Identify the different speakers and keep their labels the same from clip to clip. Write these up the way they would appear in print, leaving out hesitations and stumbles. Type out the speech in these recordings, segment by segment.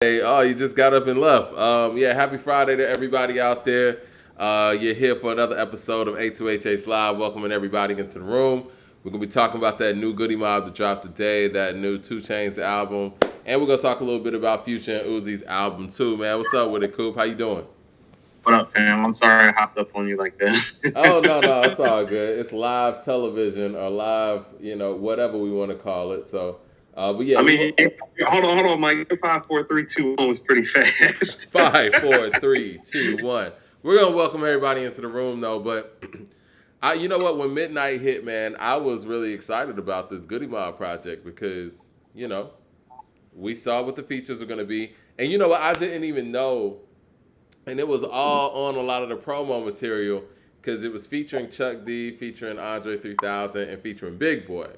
Speaker 1: Hey, oh, you just got up and left. Yeah, happy Friday to everybody out there. You're here for another episode of A2HH Live. Welcoming everybody into the room. We're gonna be talking about that new Goodie mob that dropped today, that new 2 Chainz album, and we're gonna talk a little bit about Future and Uzi's album too, man. What's up with it, Coop? How you doing?
Speaker 2: What up, fam? I'm sorry I hopped up on you like
Speaker 1: Oh no, no,
Speaker 2: that.
Speaker 1: it's all good. It's live television or live, whatever we want to call it. So, but yeah,
Speaker 2: I
Speaker 1: we
Speaker 2: mean, hold on, Mike. 5, 4, 3, 2, 1 was pretty fast.
Speaker 1: five, four, three, two, one. We're gonna welcome everybody into the room though, but you know what? When midnight hit, man, I was really excited about this Goodie Mob project because we saw what the features were gonna be, and you know what? I didn't even know, and it was all on a lot of the promo material because it was featuring Chuck D, featuring Andre 3000, and featuring Big Boy.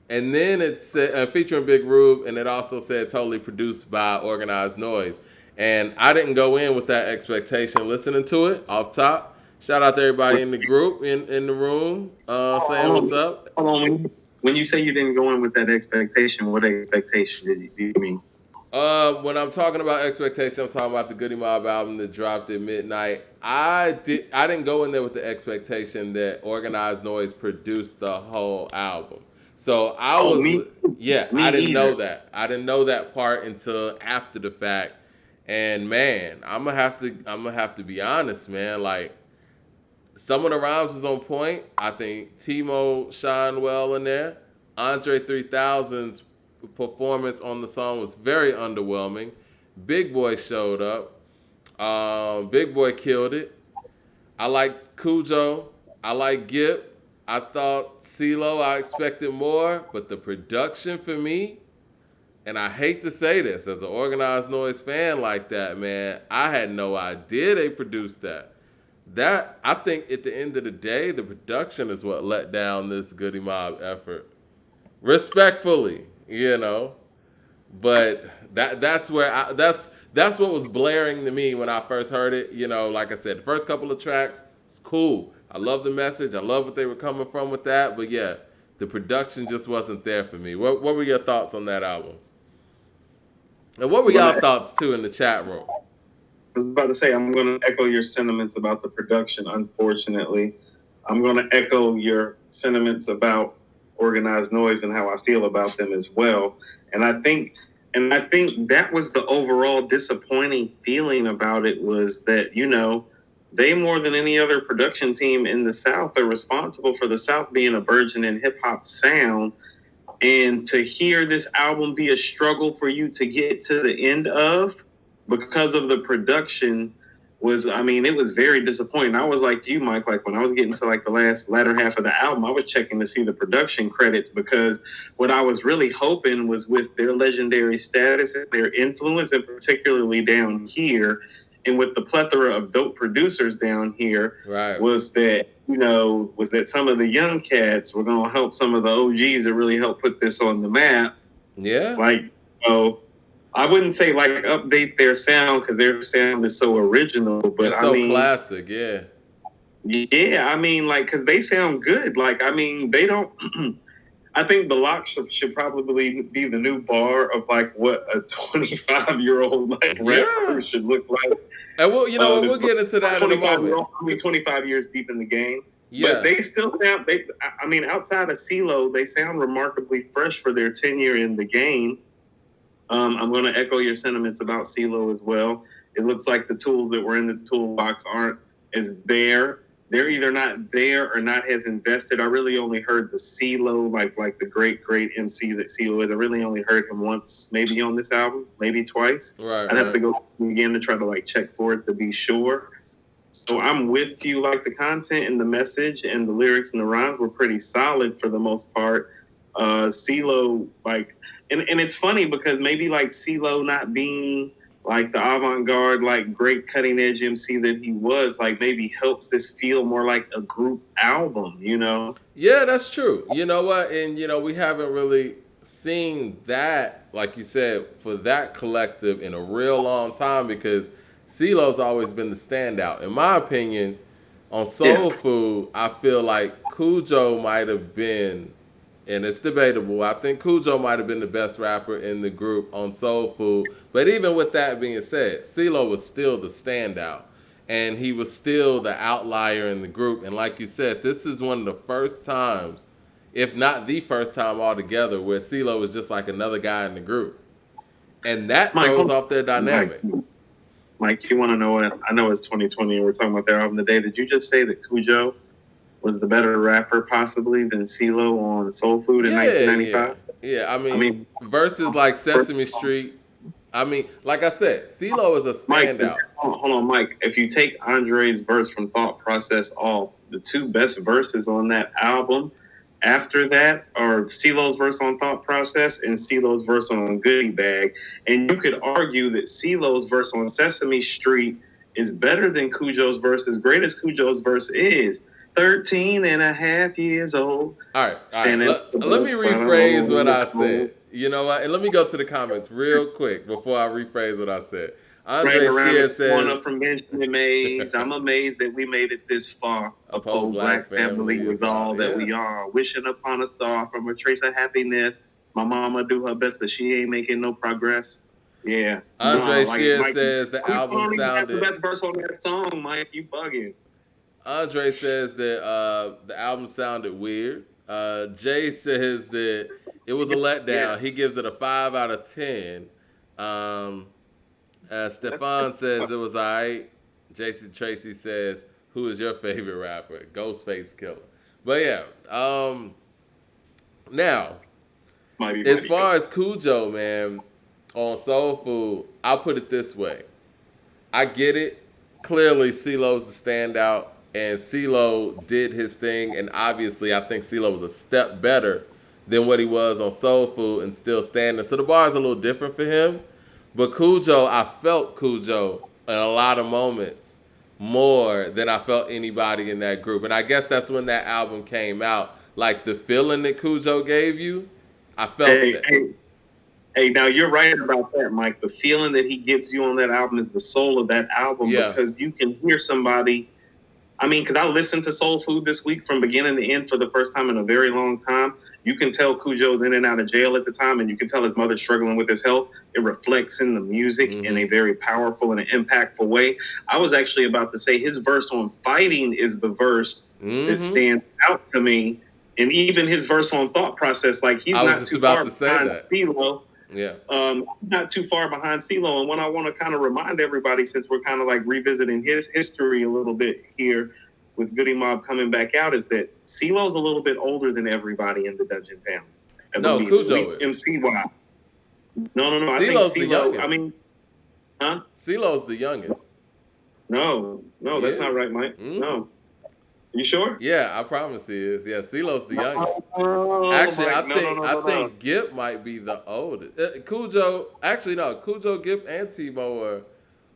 Speaker 1: And then it said featuring Big Rube, and it also said totally produced by Organized Noise. And I didn't go in with that expectation. Listening to it off top, shout out to everybody in the group in the room, saying
Speaker 2: hold
Speaker 1: what's
Speaker 2: on,
Speaker 1: up.
Speaker 2: hold on. When you say you didn't go in with that expectation, what expectation do you mean?
Speaker 1: When I'm talking about expectation, I'm talking about the Goodie Mob album that dropped at midnight. I didn't go in there with the expectation that Organized Noise produced the whole album. So I
Speaker 2: Oh,
Speaker 1: was,
Speaker 2: me,
Speaker 1: yeah,
Speaker 2: me
Speaker 1: I didn't know
Speaker 2: either.
Speaker 1: that. I didn't know that part until after the fact. And man, I'm gonna have to be honest, man. Like some of the rhymes was on point. I think Timo shined well in there. Andre 3000's performance on the song was very underwhelming. Big Boy showed up. Big Boy killed it. I like Cujo. I like Gip. I thought CeeLo, I expected more, but the production for me, and I hate to say this as an Organized Noise fan like that, man, I had no idea they produced that. That I think at the end of the day, the production is what let down this Goodie Mob effort. Respectfully, but that's where that's what was blaring to me when I first heard it. Like I said, the first couple of tracks was cool. I love the message. I love what they were coming from with that. But yeah, the production just wasn't there for me. What were your thoughts on that album? And what were
Speaker 2: I'm
Speaker 1: y'all
Speaker 2: gonna.
Speaker 1: thoughts too in the chat room?
Speaker 2: I was about to say I'm gonna echo your sentiments about the production. Unfortunately, I'm gonna echo your sentiments about Organized Noise and how I feel about them as well. And I think I think that was the overall disappointing feeling about it was that, they more than any other production team in the South are responsible for the South being a burgeoning hip hop sound. And to hear this album be a struggle for you to get to the end of because of the production was, I mean, it was very disappointing. I was like you, Mike, like when I was getting to like the latter half of the album, I was checking to see the production credits because what I was really hoping was with their legendary status and their influence, and particularly down here, and with the plethora of dope producers down here,
Speaker 1: Right.
Speaker 2: was that some of the young cats were going to help some of the OGs that really help put this on the map.
Speaker 1: Yeah.
Speaker 2: Like, I wouldn't say like update their sound because their sound is so original, but
Speaker 1: It's
Speaker 2: I
Speaker 1: so
Speaker 2: mean,
Speaker 1: classic. Yeah.
Speaker 2: yeah, I mean, like, because they sound good. Like, I mean, they don't. I think the lock should probably be the new bar of like what a 25-year-old like rap
Speaker 1: Yeah.
Speaker 2: crew should look like.
Speaker 1: And we'll
Speaker 2: There's
Speaker 1: get into that in a
Speaker 2: 25 year
Speaker 1: moment.
Speaker 2: old, I mean, 25 years deep in the game, but
Speaker 1: Yeah.
Speaker 2: they still sound. I mean, outside of CeeLo, they sound remarkably fresh for their tenure in the game. I'm going to echo your sentiments about CeeLo as well. It looks like the tools that were in the toolbox aren't as there. They're either not there or not as invested. I really only heard the CeeLo, like the great MC that CeeLo is. I really only heard him once, maybe on this album, maybe twice.
Speaker 1: Right.
Speaker 2: I'd have
Speaker 1: Right.
Speaker 2: to go again to try to like check for it to be sure. So I'm with you. Like the content and the message and the lyrics and the rhymes were pretty solid for the most part. CeeLo, like, and it's funny because maybe like CeeLo not being like the avant-garde, like great cutting edge MC that he was, like maybe helps this feel more like a group album.
Speaker 1: Yeah, that's true. You know what? And we haven't really seen that, like you said, for that collective in a real long time because CeeLo's always been the standout. In my opinion, on
Speaker 2: Yeah.
Speaker 1: Soul Food, I feel like Cujo might have been and it's debatable. I think Cujo might have been the best rapper in the group on Soul Food. But even with that being said, CeeLo was still the standout. And he was still the outlier in the group. And like you said, this is one of the first times, if not the first time altogether, where CeeLo was just like another guy in the group. And that
Speaker 2: Mike,
Speaker 1: throws off their dynamic.
Speaker 2: Mike, you want to know what? I know it's 2020 and we're talking about their album today. Did you just say that Cujo was the better rapper possibly than CeeLo on Soul Food in 1995?
Speaker 1: Yeah. I mean, versus like Sesame Street. I mean, like I said, CeeLo is a standout.
Speaker 2: Mike, hold on, Mike. If you take Andre's verse from Thought Process off, the two best verses on that album after that are CeeLo's verse on Thought Process and CeeLo's verse on Goodie Bag. And you could argue that CeeLo's verse on Sesame Street is better than Cujo's verse, as great as Cujo's verse is. 13 and a half years old.
Speaker 1: All right. Let me rephrase what I said. You know what? And let me go to the comments real quick before I rephrase what I said. Andre Shear says,
Speaker 2: from Benjamin Mays, I'm amazed that we made it this far. A poor black family is all that we are. Wishing upon a star from a trace of happiness. My mama do her best, but she ain't making no progress. Yeah.
Speaker 1: Andre Shear says the album sounded.
Speaker 2: The best verse on that song, Mike. You bugging.
Speaker 1: Andre says that the album sounded weird. Jay says that it was a letdown. He gives it a 5 out of 10. Stefan says it was all right. Jason Tracy says, who is your favorite rapper? Ghostface Killer. But yeah. Now, as far as Cujo, man, on Soul Food, I'll put it this way. I get it. Clearly, CeeLo's the standout. And CeeLo did his thing, and obviously I think CeeLo was a step better than what he was on Soul Food and still standing. So the bar is a little different for him. But Cujo, I felt Cujo in a lot of moments more than I felt anybody in that group. And I guess that's when that album came out. Like the feeling that Cujo gave you, I felt that.
Speaker 2: Hey, now you're right about that, Mike. The feeling that he gives you on that album is the soul of that album because you can hear somebody. I mean, because I listened to Soul Food this week from beginning to end for the first time in a very long time. You can tell Cujo's in and out of jail at the time, and you can tell his mother's struggling with his health. It reflects in the music in a very powerful and impactful way. I was actually about to say his verse on Fighting is the verse that stands out to me. And even his verse on Thought Process, like he's not too far behind CeeLo.
Speaker 1: Yeah.
Speaker 2: Not too far behind CeeLo. And what I want to kind of remind everybody, since we're kind of like revisiting his history a little bit here with Goodie Mob coming back out, is that CeeLo's a little bit older than everybody in the Dungeon family.
Speaker 1: No, Cujo is.
Speaker 2: MC-wise. No.
Speaker 1: CeeLo's the youngest.
Speaker 2: I mean, huh?
Speaker 1: CeeLo's the youngest.
Speaker 2: No, that's not right, Mike. No. You sure?
Speaker 1: Yeah, I promise he is. Yeah, CeeLo's the youngest. Actually, I think Gipp might be the oldest. Cujo, Gipp, and T-Mo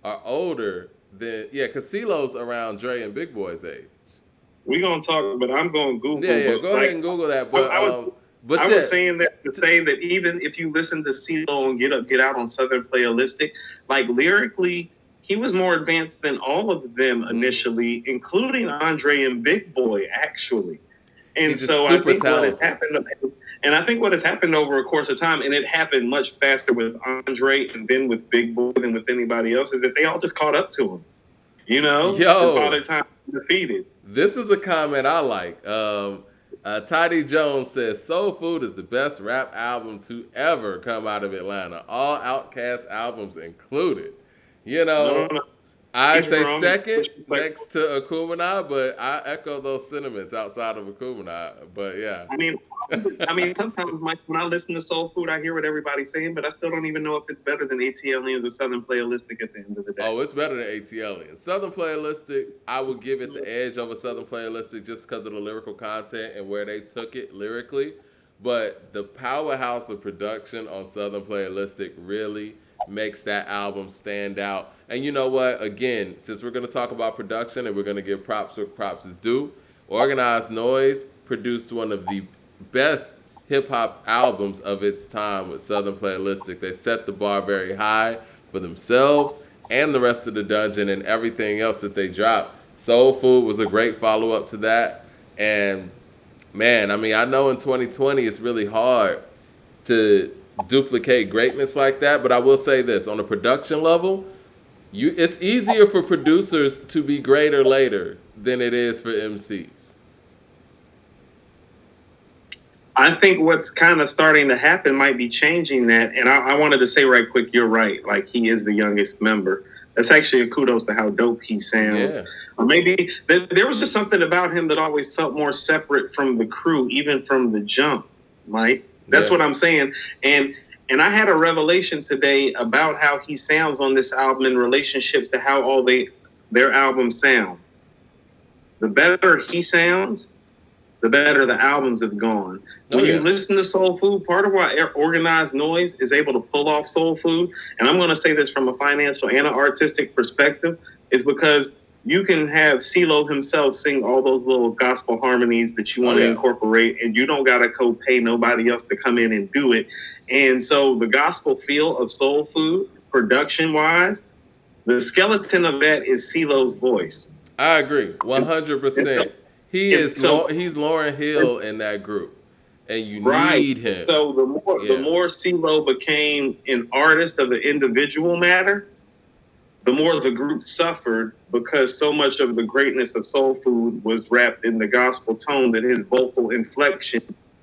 Speaker 1: are older than, because CeeLo's around Dre and Big Boy's age.
Speaker 2: We're going to talk, but I'm going to Google.
Speaker 1: Yeah, go ahead and Google that. But
Speaker 2: I was saying that to say that even if you listen to CeeLo and Get Up, Get Out on Southern Playalistic, like lyrically, he was more advanced than all of them initially, including Andre and Big Boy, actually. And so I think what has happened over a course of time, and it happened much faster with Andre and then with Big Boy than with anybody else, is that they all just caught up to him. You know? Father Time defeated.
Speaker 1: This is a comment I like. Tidy Jones says, Soul Food is the best rap album to ever come out of Atlanta. All Outkast albums included. You know, I say second next to Akumina, but I echo those sentiments outside of Akumina. But yeah.
Speaker 2: I mean, sometimes, Mike, when I listen to Soul Food, I hear what everybody's saying, but I still don't even know if it's better than ATLiens or Southern Playalistic at the end of the day.
Speaker 1: Oh, it's better than ATLiens. Southern Playalistic, I would give it the edge over Southern Playalistic just because of the lyrical content and where they took it lyrically. But the powerhouse of production on Southern Playalistic really makes that album stand out. And you know what? Again, since we're going to talk about production and we're going to give props where props is due, Organized Noise produced one of the best hip-hop albums of its time with Southern Playalistic. They set the bar very high for themselves and the rest of the Dungeon and everything else that they dropped. Soul Food was a great follow-up to that. And Man, I mean, I know in 2020 it's really hard to duplicate greatness like that, but I will say this on a production level, it's easier for producers to be greater later than it is for MCs.
Speaker 2: I think what's kind of starting to happen might be changing that. And I wanted to say right quick, you're right. Like he is the youngest member. That's actually a kudos to how dope he sounds.
Speaker 1: Yeah.
Speaker 2: Or maybe there was just something about him that always felt more separate from the crew, even from the jump. Right? That's what I'm saying. And I had a revelation today about how he sounds on this album in relationships to how all their albums sound. The better he sounds, the better the albums have gone. When you listen to Soul Food, part of why Organized Noise is able to pull off Soul Food, and I'm going to say this from a financial and an artistic perspective, is because you can have CeeLo himself sing all those little gospel harmonies that you want to incorporate, and you don't got to co-pay nobody else to come in and do it. And so the gospel feel of Soul Food, production-wise, the skeleton of that is CeeLo's voice.
Speaker 1: I agree, 100%. He's Lauryn Hill in that group, and you need him.
Speaker 2: So the more CeeLo became an artist of the individual matter, the more the group suffered because so much of the greatness of Soul Food was wrapped in the gospel tone that his vocal inflection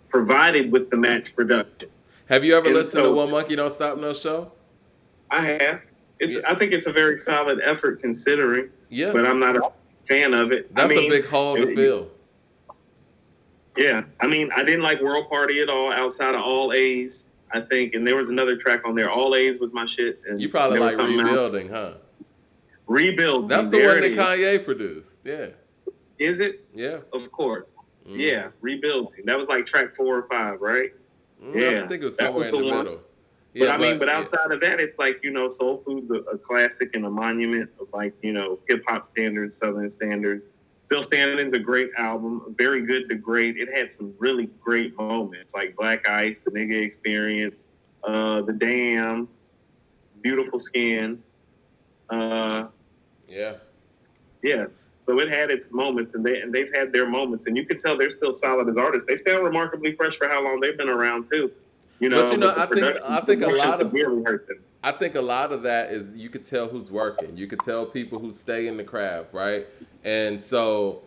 Speaker 2: provided with the match production.
Speaker 1: Have you ever listened to One Monkey Don't Stop No Show?
Speaker 2: I have. I think it's a very solid effort considering.
Speaker 1: Yeah.
Speaker 2: But I'm not a fan of it.
Speaker 1: That's a big hole to fill.
Speaker 2: Yeah. I mean, I didn't like World Party at all outside of All A's, I think. And there was another track on there. All A's was my shit. And
Speaker 1: you probably like Rebuilding, huh?
Speaker 2: Rebuilding.
Speaker 1: That's the one that Kanye produced. Yeah.
Speaker 2: Is it?
Speaker 1: Yeah.
Speaker 2: Of course. Mm. Yeah. Rebuilding. That was like track 4 or 5, right?
Speaker 1: Yeah. I think it was somewhere in the middle.
Speaker 2: Yeah, but outside of that, it's like, Soul Food's a classic and a monument of like, hip hop standards, Southern standards. Still Standing's a great album, very good to great. It had some really great moments like Black Ice, The Nigga Experience, The Damn, Beautiful Skin. Yeah. So it had its moments, and they've had their moments, and you can tell they're still solid as artists. They sound remarkably fresh for how long they've been around too.
Speaker 1: But I think a lot of I think a lot of that is you could tell who's working. You could tell people who stay in the craft, right? And so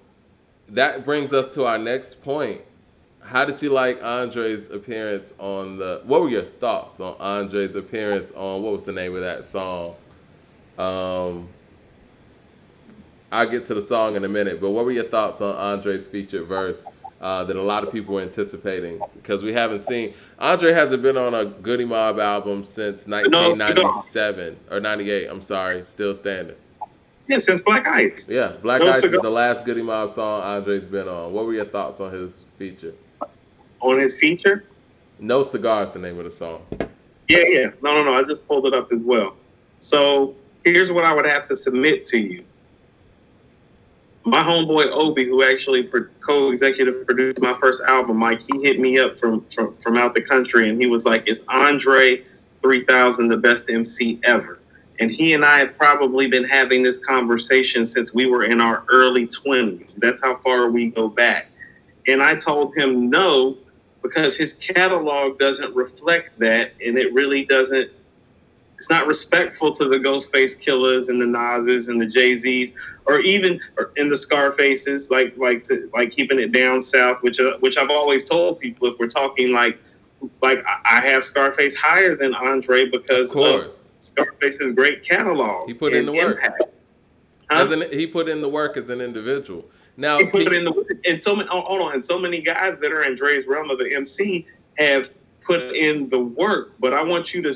Speaker 1: that brings us to our next point. How did you like Andre's appearance on what were your thoughts on Andre's appearance on, what was the name of that song? I'll get to the song in a minute, but what were your thoughts on Andre's featured verse that a lot of people were anticipating? Because we haven't seen, Andre hasn't been on a Goodie Mob album since 1997 or 98. I'm sorry, Still Standing.
Speaker 2: Yeah, since Black Ice.
Speaker 1: Yeah, Black Ice is the last Goodie Mob song Andre's been on. What were your thoughts on his feature?
Speaker 2: On his feature?
Speaker 1: No Cigar is the name of the song.
Speaker 2: Yeah. No. I just pulled it up as well. So here's what I would have to submit to you. My homeboy Obi, who actually co-executive produced my first album, Mike, he hit me up from out the country, and he was like, "Is Andre 3000 the best MC ever?" And he and I have probably been having this conversation since we were in our early 20s. That's how far we go back. And I told him no, because his catalog doesn't reflect that, and it really doesn't. It's not respectful to the Ghostface Killers and the Nas's and the Jay-Z's, or even in the Scarfaces, like keeping it down south, which I've always told people, if we're talking like I have Scarface higher than Andre because of Scarface's great catalog.
Speaker 1: He put in the work. He put in the work as an individual. Now
Speaker 2: he put in the work, and so many. Hold on, and so many guys that are in Dre's realm of the MC have put in the work, but I want you to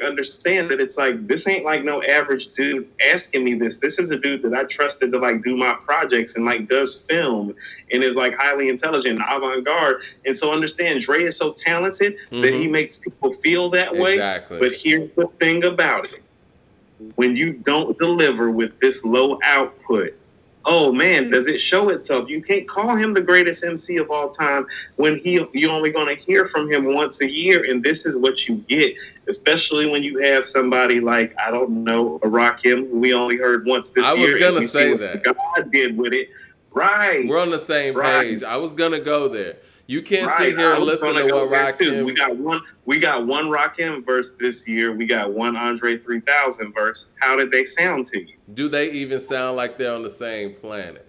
Speaker 2: understand that it's like, this ain't like no average dude asking me this. This is a dude that I trusted to do my projects and does film and is highly intelligent, avant-garde. And so understand, Dre is so talented that he makes people feel that way.
Speaker 1: Exactly.
Speaker 2: But here's the thing about it. When you don't deliver with this low output, oh man, does it show itself? You can't call him the greatest MC of all time when you're only going to hear from him once a year, and this is what you get, especially when you have somebody like, I don't know, a Rakim, who we only heard once this year.
Speaker 1: I was going to say that.
Speaker 2: God did with it. Right.
Speaker 1: We're on the same page. I was going to go there. You can't
Speaker 2: Right.
Speaker 1: sit here
Speaker 2: I
Speaker 1: and
Speaker 2: was
Speaker 1: listen
Speaker 2: gonna
Speaker 1: to
Speaker 2: go
Speaker 1: what
Speaker 2: there too.
Speaker 1: Rakim.
Speaker 2: We got one Rakim verse this year. We got one Andre 3000 verse. How did they sound to you?
Speaker 1: Do they even sound like they're on the same planet?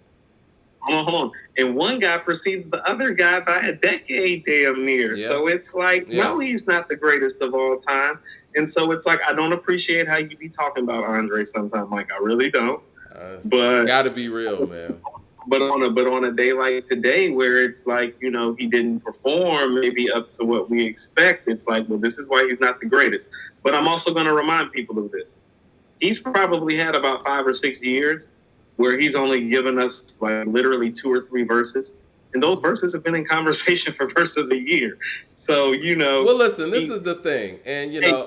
Speaker 2: Hold on. And one guy precedes the other guy by a decade damn near.
Speaker 1: Yeah.
Speaker 2: So it's like,
Speaker 1: Yeah.
Speaker 2: no, he's not the greatest of all time. And so it's like, I don't appreciate how you be talking about Andre sometimes. Like, I really don't. But
Speaker 1: Gotta be real, man.
Speaker 2: But on a day like today, where it's like, he didn't perform maybe up to what we expect, it's like, well, this is why he's not the greatest. But I'm also going to remind people of this. He's probably had about 5 or 6 years where he's only given us like literally 2 or 3 verses, and those verses have been in conversation for verse of the year. So
Speaker 1: Well, listen, this is the thing, and
Speaker 2: hey,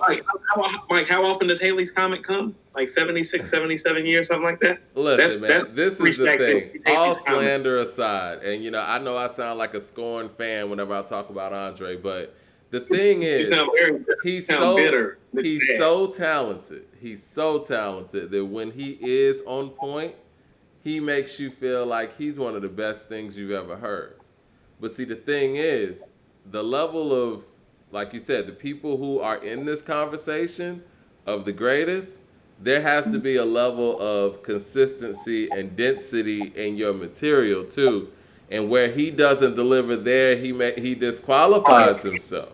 Speaker 2: Mike, how often does Haley's Comet come? Like 76, 77 years, something like that.
Speaker 1: Listen, man, this is the thing. All
Speaker 2: Haley's
Speaker 1: slander aside, and I know I sound like a scorned fan whenever I talk about Andre, but the thing is, he's so talented. He's so talented that when he is on point, he makes you feel like he's one of the best things you've ever heard. But see, the thing is, the level of, like you said, the people who are in this conversation of the greatest, there has to be a level of consistency and density in your material too. And where he doesn't deliver there, he disqualifies himself.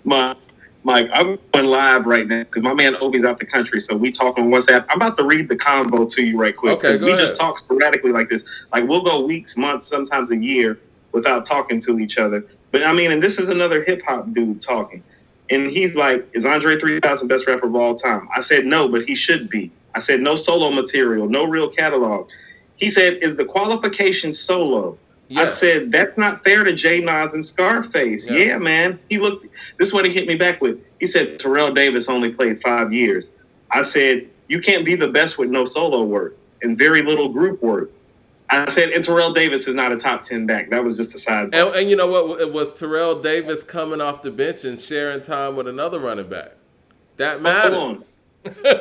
Speaker 2: Mike, I'm going live right now because my man Obi's out the country, so we talk on WhatsApp. I'm about to read the convo to you right quick.
Speaker 1: Okay, go
Speaker 2: we
Speaker 1: ahead.
Speaker 2: Just talk sporadically like this. Like we'll go weeks, months, sometimes a year without talking to each other. But I mean, and this is another hip hop dude talking. And he's like, is Andre 3000 best rapper of all time? I said no, but he should be. I said no solo material, no real catalog. He said, is the qualification solo? Yes. I said, that's not fair to J Nas and Scarface. Yeah, man. This is what he hit me back with. He said, Terrell Davis only played 5 years. I said, you can't be the best with no solo work and very little group work. I said, and Terrell Davis is not a top 10 back. That was just a sidebar.
Speaker 1: And you know what? It was Terrell Davis coming off the bench and sharing time with another running back. That matters.
Speaker 2: Hold on.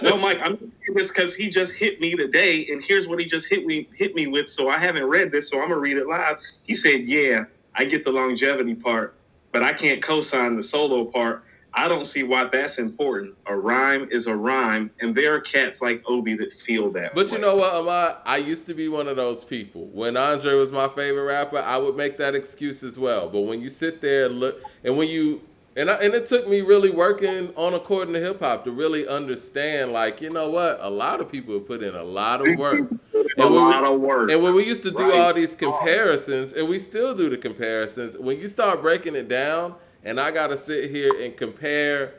Speaker 2: No, Mike, I'm saying this because he just hit me today, and here's what he just hit me with. So I haven't read this, so I'm gonna read it live. He said, "Yeah, I get the longevity part, but I can't co-sign the solo part. I don't see why that's important. A rhyme is a rhyme, and there are cats like Obi that feel that.
Speaker 1: But you know what, Ahmad? I used to be one of those people. When Andre was my favorite rapper, I would make that excuse as well. But when you sit there and look, and when you and it took me really working on According to Hip Hop to really understand, like, you know what? A lot of people have put in a lot of work. And when we used to do all these comparisons, and we still do the comparisons, when you start breaking it down, and I got to sit here and compare,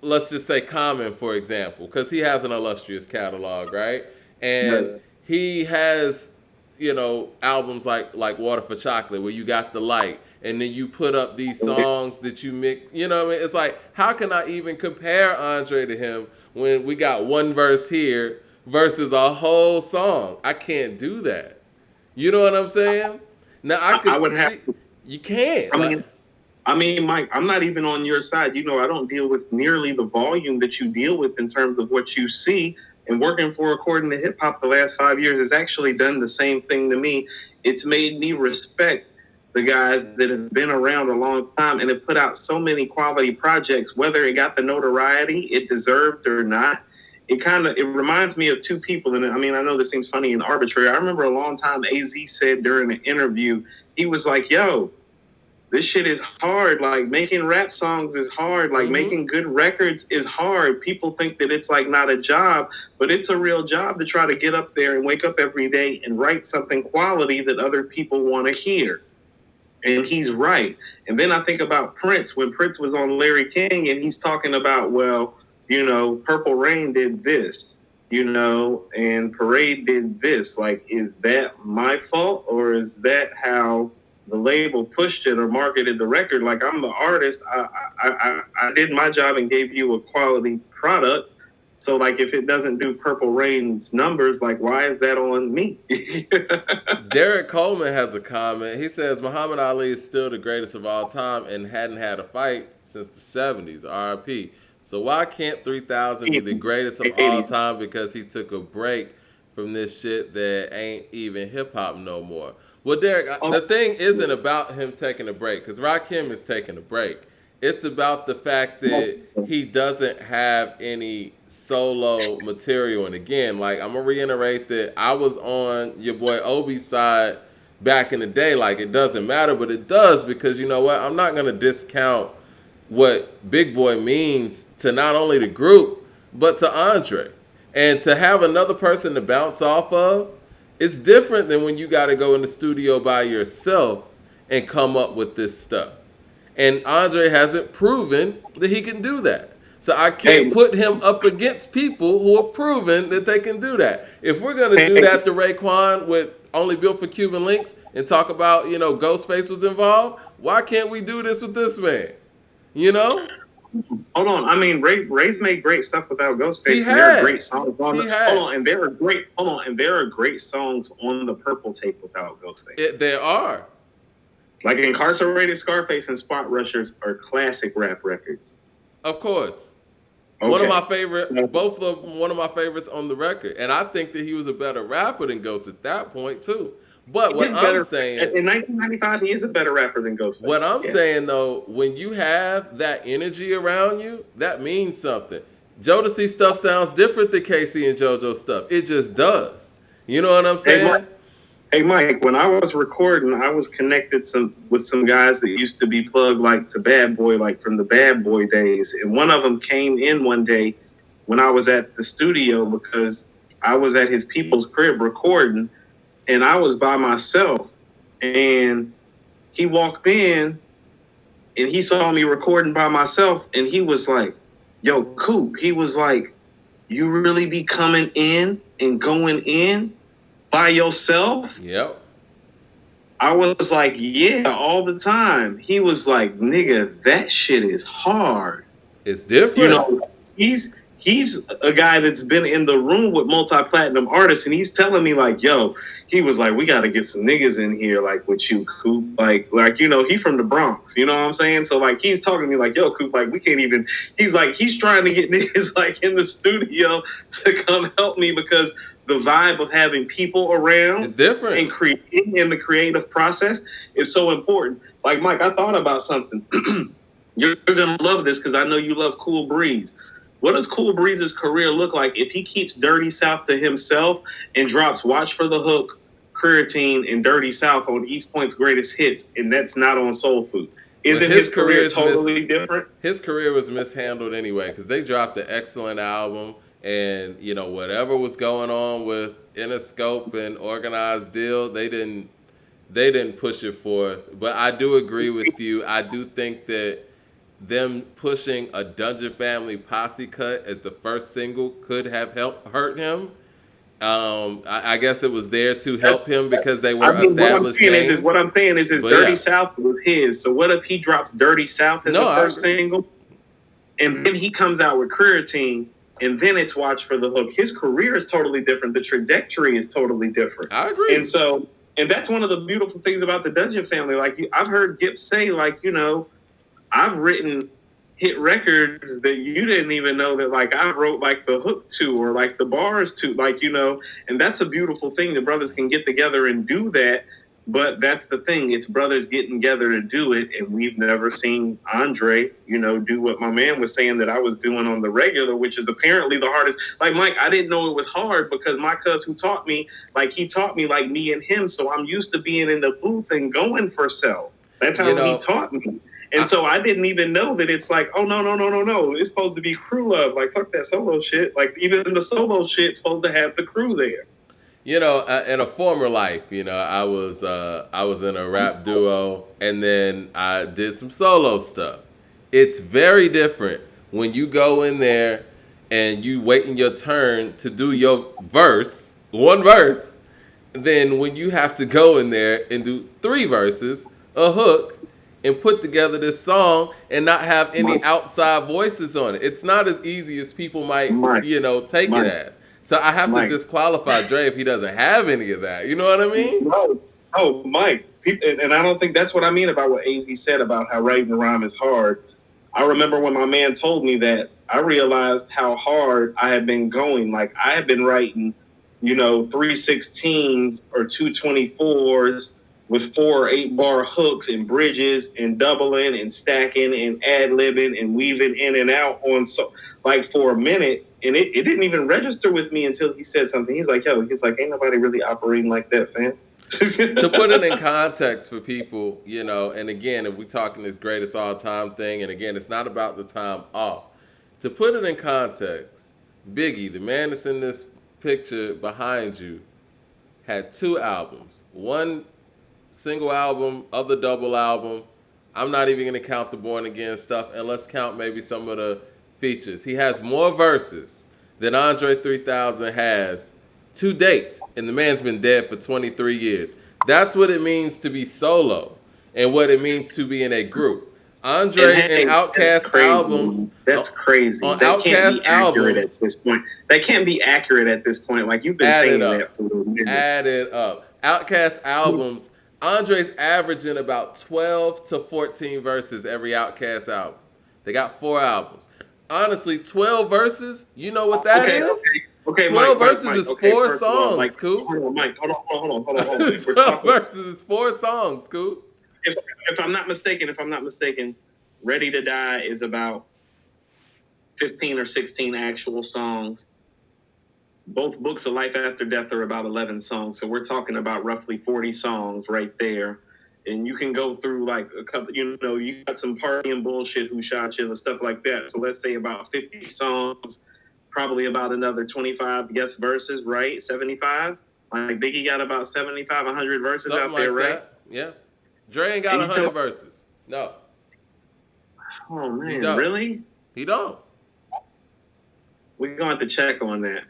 Speaker 1: let's just say Common, for example, because he has an illustrious catalog, right? And he has, albums like Water for Chocolate, where you got the light, and then you put up these songs that you mix. You know what I mean? It's like, how can I even compare Andre to him when we got one verse here versus a whole song? I can't do that. You know what I'm saying? Now you can't.
Speaker 2: I mean, Mike, I'm not even on your side. I don't deal with nearly the volume that you deal with in terms of what you see. And working for According to Hip Hop the last 5 years has actually done the same thing to me. It's made me respect the guys that have been around a long time and have put out so many quality projects, whether it got the notoriety it deserved or not. It reminds me of two people. And I mean, I know this seems funny and arbitrary. I remember a long time AZ said during an interview, he was like, yo, this shit is hard. Like, making rap songs is hard. Like, making good records is hard. People think that it's like not a job, but it's a real job to try to get up there and wake up every day and write something quality that other people want to hear. And he's right. And then I think about Prince, when Prince was on Larry King, and he's talking about, Purple Rain did this, and Parade did this. Like, is that my fault, or is that how the label pushed it or marketed the record? Like, I'm the artist. I did my job and gave you a quality product. So, like, if it doesn't do Purple Rain's numbers, like, why is that on me?
Speaker 1: Derek Coleman has a comment. He says, Muhammad Ali is still the greatest of all time and hadn't had a fight since the 70s, RIP. So why can't 3000 be the greatest of all time? Because he took a break from this shit that ain't even hip hop no more. Well, Derek, the thing isn't about him taking a break, because Rakim is taking a break. It's about the fact that he doesn't have any solo material. And again, like, I'm gonna reiterate that I was on your boy Obi's side back in the day. Like, it doesn't matter, but it does, because you know what? I'm not gonna discount what Big Boy means to not only the group, but to Andre. And to have another person to bounce off of, it's different than when you got to go in the studio by yourself and come up with this stuff. And Andre hasn't proven that he can do that. So I can't put him up against people who are proven that they can do that. If we're going to do that to Raekwon with Only Built for Cuban Links and talk about, you know, Ghostface was involved, why can't we do this with this man? You know?
Speaker 2: Hold on. I mean, Ray's made great stuff without Ghostface. And there are great songs on the, hold on, and there are great songs on the Purple tape without Ghostface.
Speaker 1: There are.
Speaker 2: Like Incarcerated Scarface and Spot Rushers are classic rap records.
Speaker 1: Of course. Okay. One of my favorite, both of them, one of my favorites on the record. And I think that he was a better rapper than Ghost at that point too. But what I'm saying,
Speaker 2: in 1995, he is a better rapper than Ghostface.
Speaker 1: What I'm saying though, when you have that energy around you, that means something. Jodeci stuff sounds different than Casey and JoJo stuff. It just does. You know what I'm saying?
Speaker 2: Hey Mike, when I was recording, I was connected with some guys that used to be plugged like to Bad Boy, like from the Bad Boy days. And one of them came in one day when I was at the studio because I was at his people's crib recording. And I was by myself, and he walked in, and he saw me recording by myself, and he was like, yo, Coop, he was like, you really be coming in and going in by yourself?
Speaker 1: Yep.
Speaker 2: I was like, yeah, all the time. He was like, nigga, that shit is hard.
Speaker 1: It's different.
Speaker 2: You know, he's a guy that's been in the room with multi-platinum artists, and he's telling me like, yo, he was like, we got to get some niggas in here, like with you, Coop. Like, you know, he from the Bronx, you know what I'm saying? So like, he's talking to me like, yo, Coop, like we can't even, he's like, he's trying to get niggas like in the studio to come help me because the vibe of having people around
Speaker 1: is different
Speaker 2: and creating in the creative process is so important. Like, Mike, I thought about something. You're going to love this because I know you love Cool Breeze. What does Cool Breeze's career look like if he keeps Dirty South to himself and drops Watch for the Hook, Creatine, and Dirty South on East Point's greatest hits, and that's not on Soul Food? Isn't his career totally different?
Speaker 1: His career was mishandled anyway because they dropped an excellent album, and you know whatever was going on with Interscope and Organized Deal, they didn't push it forth. But I do agree with you. I do think that them pushing a Dungeon Family Posse cut as the first single could have hurt him. I guess it was there to help him because they were established names.
Speaker 2: What I'm saying is Dirty South was his. So what if he drops Dirty South as the first single, and then he comes out with Creatine, and then it's Watch for the Hook? His career is totally different. The trajectory is totally different.
Speaker 1: I agree.
Speaker 2: And that's one of the beautiful things about the Dungeon Family. Like I've heard Gibbs say, like, you know, I've written hit records that you didn't even know that, like, I wrote, like, the hook to or, like, the bars to, like, you know, and that's a beautiful thing. The brothers can get together and do that, but that's the thing. It's brothers getting together to do it, and we've never seen Andre, you know, do what my man was saying that I was doing on the regular, which is apparently the hardest. Like, Mike, I didn't know it was hard because my cuz who taught me, like, he taught me, like, me and him, so I'm used to being in the booth and going for self. That's how he taught me. And so I didn't even know that it's like, oh, no. It's supposed to be crew love. Like, fuck that solo shit. Like, even the solo shit's supposed to have the crew there.
Speaker 1: You know, in a former life, you know, I was in a rap duo, and then I did some solo stuff. It's very different when you go in there and you waiting your turn to do your verse, one verse, than when you have to go in there and do 3 verses, a hook, and put together this song and not have any outside voices on it. It's not as easy as people might, you know, take it as. So I have to disqualify Dre if he doesn't have any of that. You know what I mean?
Speaker 2: No, Mike. And I don't think that's what I mean about what AZ said about how writing a rhyme is hard. I remember when my man told me that, I realized how hard I had been going. Like, I had been writing 316s or 224s with 4 or 8 bar hooks and bridges and doubling and stacking and ad libbing and weaving in and out on like for a minute. And it didn't even register with me until he said something. He's like, ain't nobody really operating like that, fam.
Speaker 1: To put it in context for people, and again, if we're talking this greatest all time thing, and again, it's not about the time off. To put it in context, Biggie, the man that's in this picture behind you, had 2 albums. One single album, other double album. I'm not even going to count the Born Again stuff, and let's count maybe some of the features. He has more verses than Andre 3000 has to date, and the man's been dead for 23 years. That's what it means to be solo and what it means to be in a group. Andre and Outkast albums.
Speaker 2: That's crazy.
Speaker 1: On
Speaker 2: that
Speaker 1: Outkast
Speaker 2: can't be accurate
Speaker 1: albums,
Speaker 2: at this point. That can't be accurate at this point. Like, you've been saying that for a minute.
Speaker 1: Add it up. Outkast albums, Andre's averaging about 12 to 14 verses every Outkast album. They got 4 albums. Honestly, 12 verses, you know what that is?
Speaker 2: Okay,
Speaker 1: 12
Speaker 2: Mike,
Speaker 1: verses is 4 songs, Scoop.
Speaker 2: Hold on, Mike. Hold on.
Speaker 1: 12 verses is 4 songs, Scoop.
Speaker 2: If I'm not mistaken, Ready to Die is about 15 or 16 actual songs. Both Books of Life After Death are about 11 songs. So we're talking about roughly 40 songs right there. And you can go through like a couple, you got some partying bullshit, Who Shot You and stuff like that. So let's say about 50 songs, probably about another 25 guest verses, right? 75? Like Biggie got about 75, 100 verses
Speaker 1: Something
Speaker 2: out there,
Speaker 1: like
Speaker 2: right?
Speaker 1: That. Yeah. Dre ain't got 100 verses. No.
Speaker 2: Oh, man, really?
Speaker 1: He don't.
Speaker 2: We're going to have to check on that.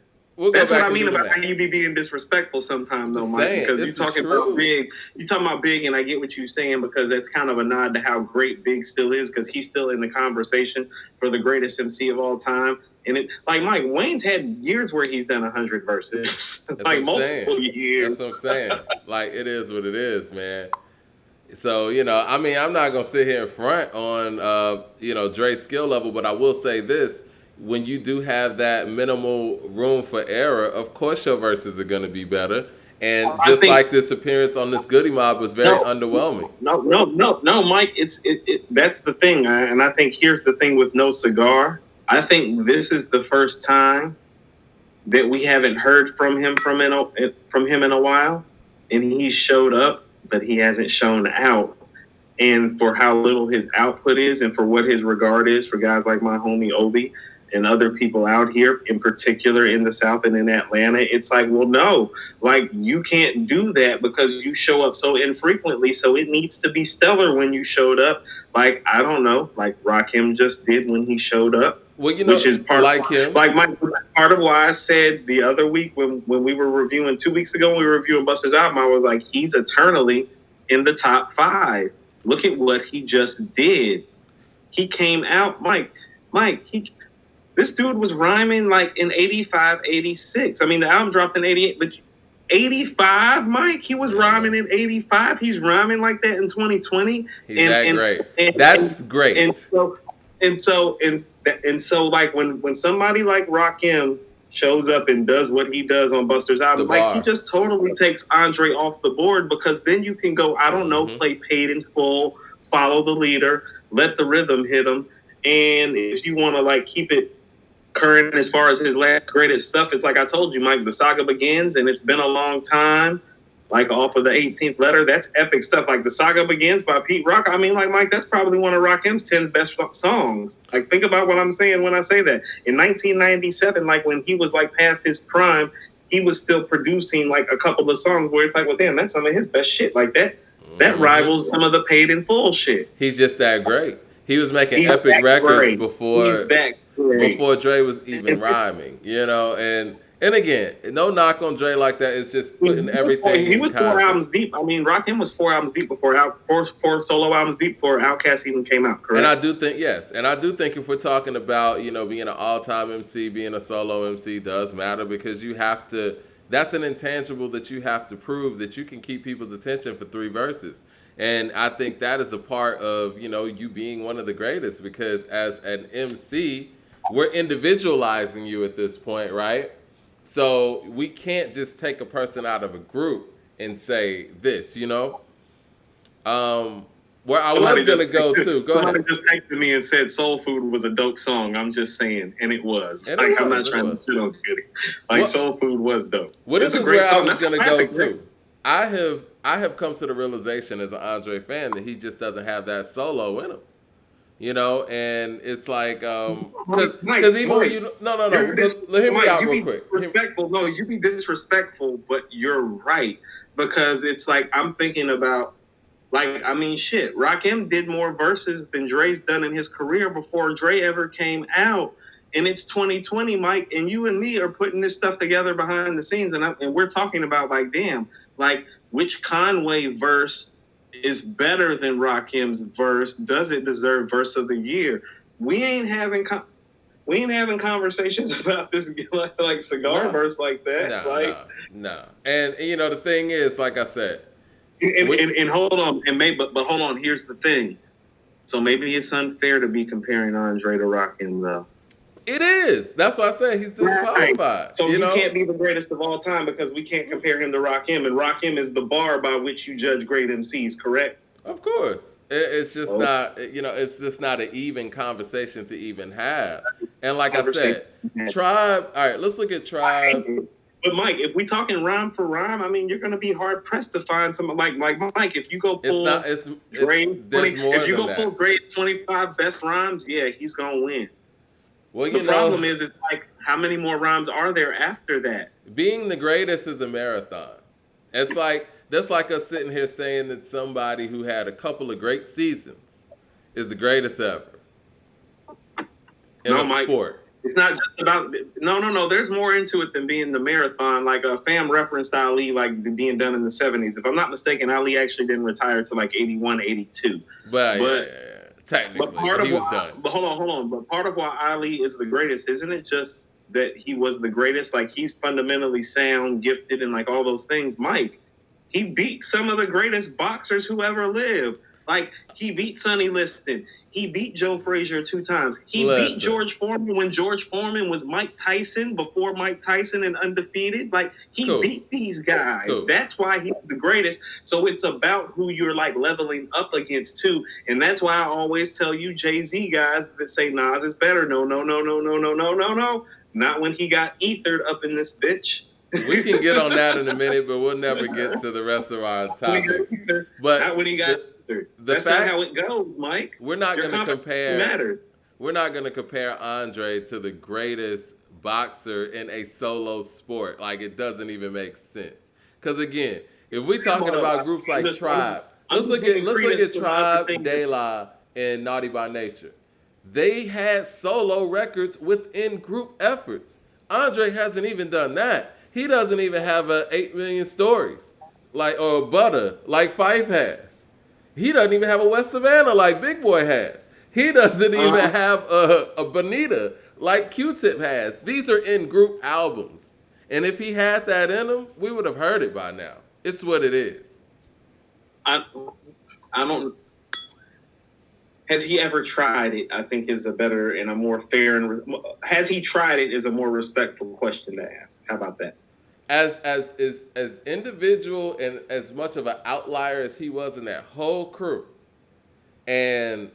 Speaker 1: That's
Speaker 2: what I mean about how you be being disrespectful sometimes, though, Mike. Because you're talking about Big. You're talking about Big, and I get what you're saying because that's kind of a nod to how great Big still is because he's still in the conversation for the greatest MC of all time. And it, like Mike, Wayne's had years where he's done 100 verses, like multiple years.
Speaker 1: That's what I'm saying. Like, it is what it is, man. So, I'm not going to sit here in front on, Dre's skill level, but I will say this. When you do have that minimal room for error, of course your verses are going to be better. And just like this appearance on this Goodie Mob was very underwhelming.
Speaker 2: No, Mike. That's the thing, and I think here's the thing with No Cigar. I think this is the first time that we haven't heard from him in a while, and he showed up, but he hasn't shown out. And for how little his output is, and for what his regard is for guys like my homie Obi and other people out here, in particular in the South and in Atlanta, it's like, well, no, like you can't do that because you show up so infrequently. So it needs to be stellar when you showed up. Like, I don't know, like Rakim just did when he showed up.
Speaker 1: Well,
Speaker 2: which is part of why I said the other week when we were reviewing 2 weeks ago, when we were reviewing Busta's album, I was like, he's eternally in the top 5. Look at what he just did. He came out, Mike, this dude was rhyming like in 85, 86. I mean, the album dropped in 88, but 85, Mike, he was rhyming in 85. He's rhyming like that in 2020.
Speaker 1: He's great. That's great.
Speaker 2: And so, like when somebody like Rakim shows up and does what he does on Busta's album, like he just totally takes Andre off the board because then you can go, I don't know, play Paid in Full, Follow the Leader, let the rhythm hit him, and if you want to like keep it current as far as his last greatest stuff, it's like I told you, Mike, the saga begins, and it's been a long time. Like off of the 18th letter, that's epic stuff. Like The Saga Begins by Pete Rock. I mean, like Mike, that's probably one of Rakim's 10 best songs. Like, think about what I'm saying when I say that. In 1997, like when he was like past his prime, he was still producing like a couple of songs where it's like, well, damn, that's some of his best shit. Like that rivals some of the Paid in Full shit.
Speaker 1: He's just that great. He was making epic records before Dre was even rhyming, And again, no knock on Dre like that. It's just putting everything.
Speaker 2: He was 4 albums deep. I mean, Rakim was 4 albums deep four solo albums deep before Outkast even came out. Correct.
Speaker 1: And I do think if we're talking about being an all-time MC, being a solo MC does matter because you have to. That's an intangible that you have to prove that you can keep people's attention for 3 verses. And I think that is a part of you being one of the greatest because as an MC, we're individualizing you at this point, right? So we can't just take a person out of a group and say this, Um, where I was
Speaker 2: Somebody
Speaker 1: gonna
Speaker 2: just
Speaker 1: go to. Go
Speaker 2: somebody
Speaker 1: ahead.
Speaker 2: just texted me and said Soul Food was a dope song. I'm just saying, and it was.
Speaker 1: And it
Speaker 2: Like I'm not
Speaker 1: was. It
Speaker 2: trying to
Speaker 1: was.
Speaker 2: shit on Goodie. Like
Speaker 1: What?
Speaker 2: Soul Food was dope.
Speaker 1: Well,
Speaker 2: It's
Speaker 1: this
Speaker 2: a
Speaker 1: is
Speaker 2: great
Speaker 1: where I
Speaker 2: song.
Speaker 1: was
Speaker 2: That's a
Speaker 1: gonna go
Speaker 2: classic, right?
Speaker 1: to. I have come to the realization as an Andre fan that he just doesn't have that solo in him. And it's like because even when
Speaker 2: Mike,
Speaker 1: you no
Speaker 2: you're
Speaker 1: because hear me
Speaker 2: Mike.
Speaker 1: out
Speaker 2: You
Speaker 1: real
Speaker 2: be
Speaker 1: quick.
Speaker 2: disrespectful. No, you be disrespectful, but you're right because it's like I'm thinking about. Like, I mean, shit. Rakim did more verses than Dre's done in his career before Dre ever came out. And it's 2020, Mike, and you and me are putting this stuff together behind the scenes, and we're talking about like, damn, like which Conway verse is better than Rakim's verse? Does it deserve verse of the year? We ain't having we ain't having conversations about this like cigar verse like that.
Speaker 1: No. And the thing is, like I said,
Speaker 2: and hold on, and maybe, but hold on. Here's the thing. So maybe it's unfair to be comparing Andre to Rakim, though.
Speaker 1: it is. That's why I say he's disqualified.
Speaker 2: Right. So he can't be the greatest of all time because we can't compare him to Rakim, and Rakim is the bar by which you judge great MCs. Correct?
Speaker 1: Of course, it's just not. It's just not an even conversation to even have. And like I said, Tribe. All right, let's look at Tribe.
Speaker 2: But Mike, if we talking rhyme for rhyme, I mean, you're going to be hard pressed to find someone like Mike. If you go pull if you go pull Dre's 25 best rhymes, yeah, he's going to win.
Speaker 1: Well,
Speaker 2: the problem is, it's like how many more rhymes are there after that?
Speaker 1: Being the greatest is a marathon. It's like that's like us sitting here saying that somebody who had a couple of great seasons is the greatest ever in a sport.
Speaker 2: It's not just about no. There's more into it than being the marathon. Like Fam referenced Ali, like being done in the 70s. If I'm not mistaken, Ali actually didn't retire till like 81, 82.
Speaker 1: But technically, he was done.
Speaker 2: But hold on. But part of why Ali is the greatest, isn't it just that he was the greatest? Like he's fundamentally sound, gifted, and like all those things. Mike, he beat some of the greatest boxers who ever lived. Like he beat Sonny Liston. He beat Joe Frazier 2 times. He beat George Foreman when George Foreman was Mike Tyson before Mike Tyson and undefeated. Like he beat these guys. That's why he's the greatest. So it's about who you're like leveling up against too. And that's why I always tell you Jay-Z guys that say Nas is better. No. Not when he got ethered up in this bitch.
Speaker 1: We can get on that in a minute, but we'll never get to the rest of our topics. But
Speaker 2: not when he got that's not how it goes, Mike.
Speaker 1: We're not going to compare. We're not going to compare Andre to the greatest boxer in a solo sport. Like it doesn't even make sense. Because again, if we're talking about groups like Tribe, let's look at Tribe, De La, and Naughty by Nature. They had solo records within group efforts. Andre hasn't even done that. He doesn't even have 8 million stories, or Butter, like Phife has. He doesn't even have a West Savannah like Big Boy has. He doesn't even have a Bonita like Q-Tip has. These are in group albums. And if he had that in him, we would have heard it by now. It's what it is.
Speaker 2: I don't. Has he ever tried it? I think is a better and a more fair and has he tried it is a more respectful question to ask. How about that?
Speaker 1: As individual and as much of an outlier as he was in that whole crew, and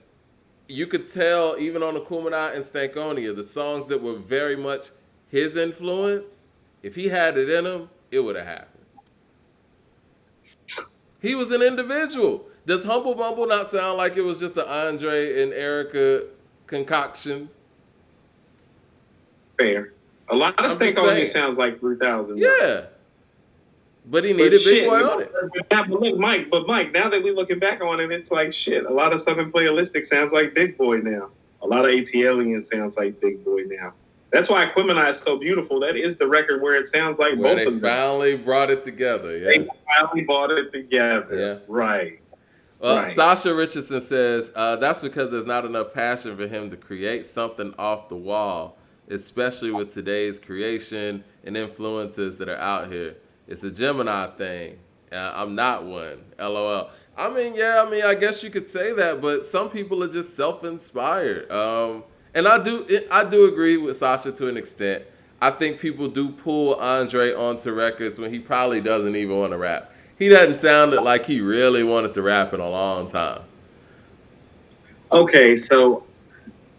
Speaker 1: you could tell even on the Kumina and Stankonia, the songs that were very much his influence, if he had it in him, it would have happened. He was an individual. Does Humble Bumble not sound like it was just an Andre and Erica concoction?
Speaker 2: Fair. A lot of Stankonia sounds like 3000.
Speaker 1: Yeah. But he needed Big Boy on it.
Speaker 2: But Mike, now that we're looking back on it, it's like shit. A lot of stuff in Playalistic sounds like Big Boy now. A lot of ATLian sounds like Big Boy now. That's why Equimini is so beautiful. That is the record where it sounds like both of them.
Speaker 1: They finally brought it together. Yeah.
Speaker 2: They finally brought it together.
Speaker 1: Yeah.
Speaker 2: Right.
Speaker 1: Sasha Richardson says, that's because there's not enough passion for him to create something off the wall, especially with today's creation and influences that are out here. It's a Gemini thing. I'm not one. LOL. I mean, I guess you could say that, but some people are just self-inspired. And I do agree with Sasha to an extent. I think people do pull Andre onto records when he probably doesn't even want to rap. He doesn't sound like he really wanted to rap in a long time.
Speaker 2: Okay, so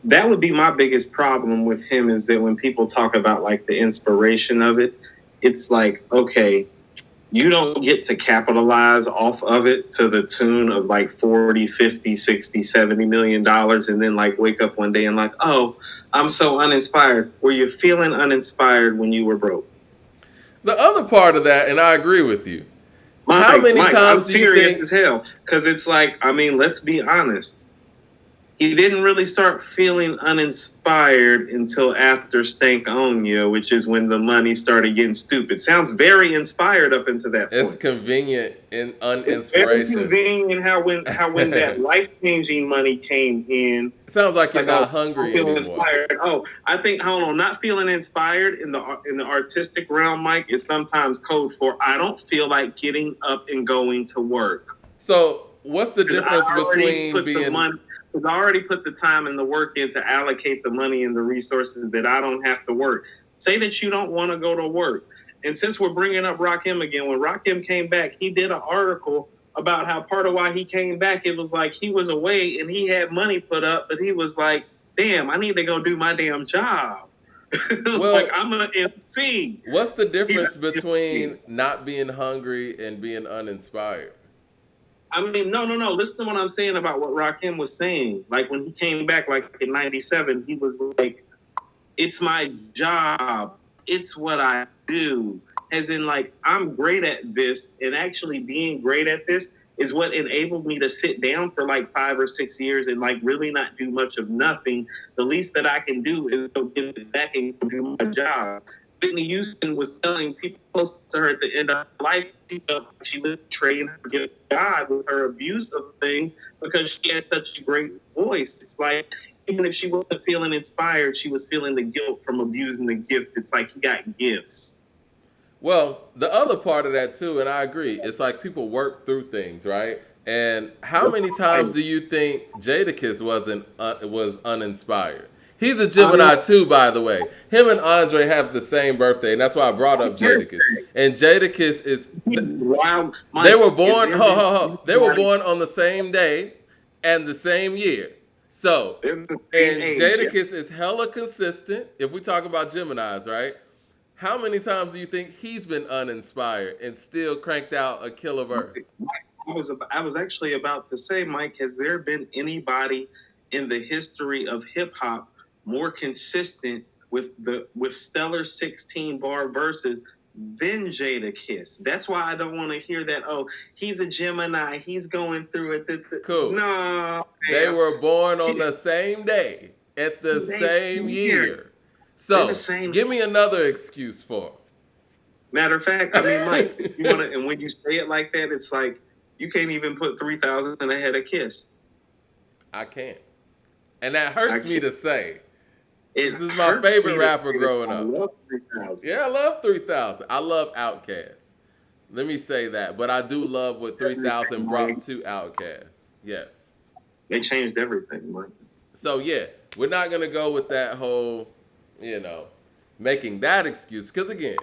Speaker 2: that would be my biggest problem with him is that when people talk about like the inspiration of it, it's like, okay, you don't get to capitalize off of it to the tune of like 40, 50, 60, 70 million dollars and then like wake up one day and like, oh, I'm so uninspired. Were you feeling uninspired when you were broke?
Speaker 1: The other part of that, and I agree with you. How
Speaker 2: Mike,
Speaker 1: many
Speaker 2: I'm
Speaker 1: times do you
Speaker 2: serious
Speaker 1: think?
Speaker 2: as hell. Cause it's like, I mean, let's be honest. He didn't really start feeling uninspired until after Stank On You, which is when the money started getting stupid. Sounds very inspired up until that
Speaker 1: It's
Speaker 2: point.
Speaker 1: convenient in
Speaker 2: It's very
Speaker 1: uninspiration.
Speaker 2: convenient how when that life changing money came in,
Speaker 1: Sounds like you're
Speaker 2: like, oh,
Speaker 1: not
Speaker 2: I'm
Speaker 1: hungry
Speaker 2: feeling
Speaker 1: anymore.
Speaker 2: inspired. Oh, I think, hold on, not feeling inspired in the artistic realm, Mike, is sometimes code for I don't feel like getting up and going to work.
Speaker 1: So, what's the
Speaker 2: Because I
Speaker 1: difference
Speaker 2: already
Speaker 1: between
Speaker 2: put the
Speaker 1: being?
Speaker 2: money. Because I already put the time and the work in to allocate the money and the resources that I don't have to work. Say that you don't want to go to work. And since we're bringing up Rakim again, when Rakim came back, he did an article about how part of why he came back, it was like he was away and he had money put up, but he was like, damn, I need to go do my damn job. Like,
Speaker 1: Well,
Speaker 2: I'm an MC.
Speaker 1: what's the
Speaker 2: He's
Speaker 1: difference
Speaker 2: an MC.
Speaker 1: between not being hungry and being uninspired?
Speaker 2: I mean, no. Listen to what I'm saying about what Rakim was saying. Like when he came back, like in '97, he was like, "It's my job. It's what I do." As in, like, I'm great at this, and actually being great at this is what enabled me to sit down for like 5 or 6 years and like really not do much of nothing. The least that I can do is go give it back and do my job. Whitney Houston was telling people close to her at the end of her life, she felt like she was trading her gift to God with her abuse of things because she had such a great voice. It's like, even if she wasn't feeling inspired, she was feeling the guilt from abusing the gift. It's like he got gifts.
Speaker 1: Well, the other part of that too, and I agree, it's like people work through things, right? And how many times do you think Jadakiss was uninspired? He's a
Speaker 2: I mean,
Speaker 1: Gemini too, by the way. Him and Andre have the same birthday, and that's why I brought up Jadakiss. And Jadakiss is
Speaker 2: wow,
Speaker 1: they
Speaker 2: Mike,
Speaker 1: were
Speaker 2: is
Speaker 1: born
Speaker 2: there been
Speaker 1: they were
Speaker 2: anybody
Speaker 1: born on the same day and the same year. So,
Speaker 2: in the same
Speaker 1: and
Speaker 2: age? Yeah.
Speaker 1: Jadakiss is hella consistent. If we talk about Geminis, right? How many times do you think he's been uninspired and still cranked out a killer verse?
Speaker 2: I was actually about to say, Mike, has there been anybody in the history of hip hop more consistent with stellar 16 bar verses than Jada Kiss? That's why I don't want to hear that. Oh, he's a Gemini. He's going through it.
Speaker 1: Cool.
Speaker 2: No,
Speaker 1: They
Speaker 2: man.
Speaker 1: were born on the same day at the
Speaker 2: They
Speaker 1: same
Speaker 2: here.
Speaker 1: year.
Speaker 2: They're the
Speaker 1: So,
Speaker 2: same.
Speaker 1: give me another excuse for
Speaker 2: Matter of fact, I mean, Mike,
Speaker 1: him.
Speaker 2: you want to, and when you say it like that, it's like you can't even put 3,000 ahead of Kiss.
Speaker 1: I can't. And that
Speaker 2: I
Speaker 1: hurts me
Speaker 2: can't.
Speaker 1: to say.
Speaker 2: It
Speaker 1: This is my
Speaker 2: hurts
Speaker 1: favorite
Speaker 2: me to
Speaker 1: rapper
Speaker 2: say that
Speaker 1: growing
Speaker 2: I
Speaker 1: up.
Speaker 2: love 3,000.
Speaker 1: Yeah, I love 3000. I love Outkast. Let me say that. But I do love what 3000
Speaker 2: Everything, Mike.
Speaker 1: brought to Outkast. Yes.
Speaker 2: They changed everything, Mike.
Speaker 1: So, yeah, we're not going to go with that whole, making that excuse. Because, again,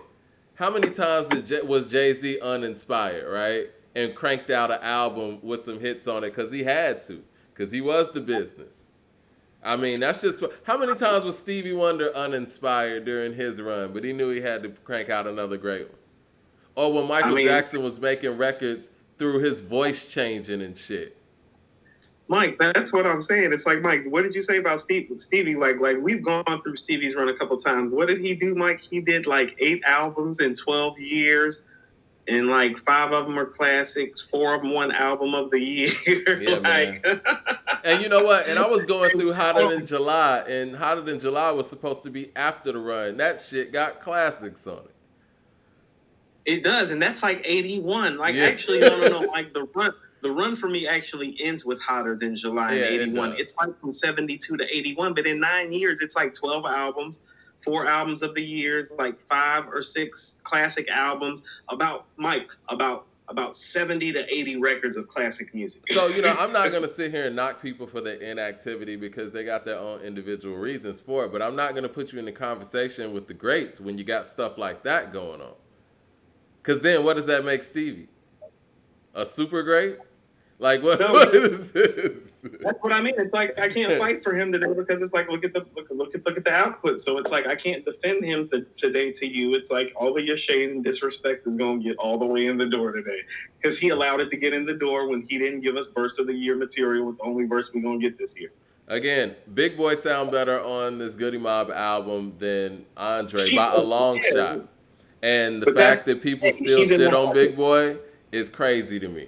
Speaker 1: how many times was Jay-Z uninspired, right? And cranked out an album with some hits on it because he had to. Because he was the business. I mean, that's just how many times was Stevie Wonder uninspired during his run, but he knew he had to crank out another great one. Or when
Speaker 2: I
Speaker 1: Michael
Speaker 2: mean,
Speaker 1: Jackson was making records through his voice changing and shit.
Speaker 2: Mike, that's what I'm saying. It's like, Mike, what did you say about Stevie? Like we've gone through Stevie's run a couple times. What did he do, Mike? He did like 8 albums in 12 years. And like 5 of them are classics, 4 of them won album of the year.
Speaker 1: Yeah,
Speaker 2: Like,
Speaker 1: man. And you know what? And I was going through Hotter Than July, and Hotter Than July was supposed to be after the run. That shit got classics on it.
Speaker 2: it does, and that's like 81. Like,
Speaker 1: Yeah.
Speaker 2: actually, no. Like the run for me actually ends with Hotter Than July in
Speaker 1: Yeah, it
Speaker 2: 81.
Speaker 1: does.
Speaker 2: It's like from 72 to 81, but in 9 years, it's like 12 albums, 4 albums of the years, like 5 or 6 classic albums about about 70 to 80 records of classic music.
Speaker 1: So, I'm not going to sit here and knock people for their inactivity because they got their own individual reasons for it, but I'm not going to put you in the conversation with the greats when you got stuff like that going on. Because then what does that make Stevie? A super great? Like, what,
Speaker 2: No,
Speaker 1: what is this?
Speaker 2: that's what I mean. It's like I can't fight for him today because it's like look at the output. So it's like I can't defend him today to you. It's like all of your shade and disrespect is going to get all the way in the door today because he allowed it to get in the door when he didn't give us verse of the year material with the only verse we're going to get this year.
Speaker 1: Again, Big Boy sound better on this Goodie Mob album than Andre by a long shot. And the fact that people still shit on Big Boy is crazy to me.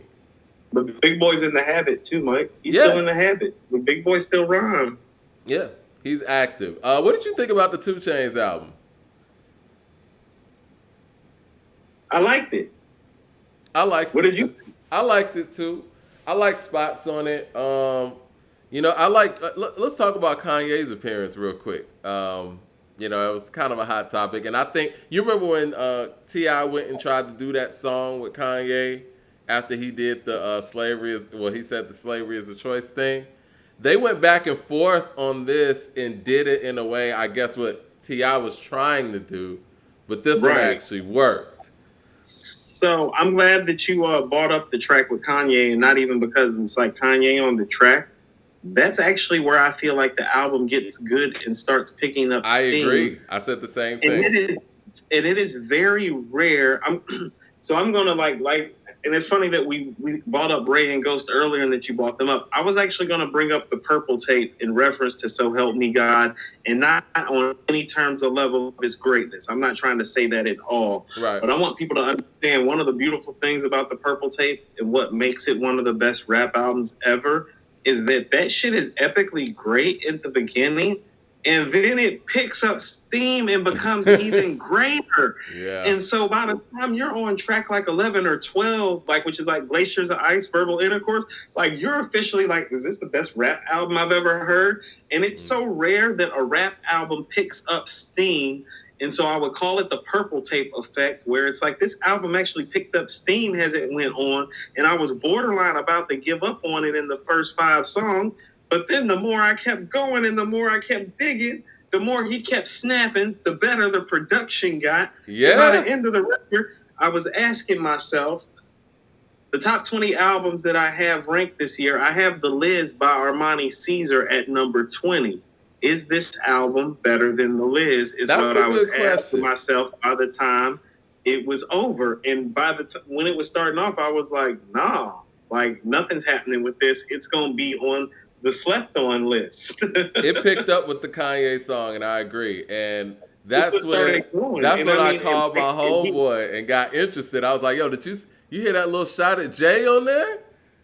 Speaker 2: But Big Boy's in the habit too, Mike. He's still in the habit. The Big Boy still rhyme.
Speaker 1: Yeah, he's active. What did you think about the 2 Chainz album?
Speaker 2: I liked it. What did you think?
Speaker 1: I liked it too. I like spots on it. I like. Let's talk about Kanye's appearance real quick. It was kind of a hot topic, and I think you remember when T.I. went and tried to do that song with Kanye. After he did the he said the slavery is a choice thing. They went back and forth on this and did it in a way, I guess, what T.I. was trying to do, but this one actually worked.
Speaker 2: So I'm glad that you brought up the track with Kanye, and not even because it's like Kanye on the track. That's actually where I feel like the album gets good and starts picking up steam.
Speaker 1: I agree. I said the same thing.
Speaker 2: And it is very rare. I'm gonna like. And it's funny that we brought up Ray and Ghost earlier and that you brought them up. I was actually going to bring up the Purple Tape in reference to So Help Me God, and not on any terms of level of his greatness. I'm not trying to say that at all.
Speaker 1: Right.
Speaker 2: But I want people to understand one of the beautiful things about the Purple Tape and what makes it one of the best rap albums ever is that shit is epically great at the beginning, and then it picks up steam and becomes even greater.
Speaker 1: Yeah.
Speaker 2: And so by the time you're on track like 11 or 12, which is like Glaciers of Ice, Verbal Intercourse, like you're officially like, is this the best rap album I've ever heard? And it's so rare that a rap album picks up steam. And so I would call it the Purple Tape effect, where it's like this album actually picked up steam as it went on. And I was borderline about to give up on it in the first 5 songs. But then the more I kept going and the more I kept digging, the more he kept snapping, the better the production got.
Speaker 1: Yeah.
Speaker 2: And by the end of the record, I was asking myself, the top 20 albums that I have ranked this year, I have The Liz by Armani Caesar at number 20. Is this album better than The Liz? Is what I was asking myself by the time it was over. And by the when it was starting off, I was like, nah, like nothing's happening with this. It's going to be on the slept on list.
Speaker 1: It picked up with the Kanye song, and I agree. And that's when I called my homeboy and got interested. I was like, yo, did you hear that little shot at Jay on there?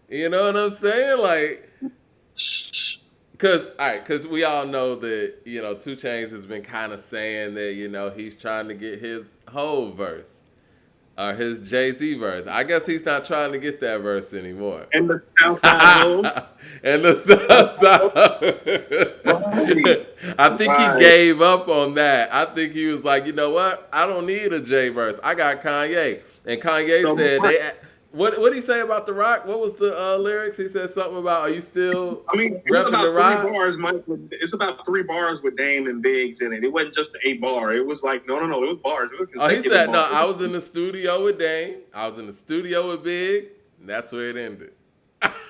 Speaker 1: You know what I'm saying? Like, because we all know that, 2 Chainz has been kind of saying that, he's trying to get his whole verse. Or his Jay-Z verse. I guess he's not trying to get that verse anymore.
Speaker 2: And the Southside Home.
Speaker 1: And the Southside. I think he gave up on that. I think he was like, you know what? I don't need a Jay verse. I got Kanye. And Kanye said what did he say about The Rock? What was the lyrics? He said something about, are you still repping The Rock?
Speaker 2: 3 bars, Mike. It's about 3 bars with Dame and Biggs in it. It wasn't just a bar. It was like, no. It was bars. It was
Speaker 1: he said, no, I was in the studio with Dame. I was in the studio with Big. And that's where it ended.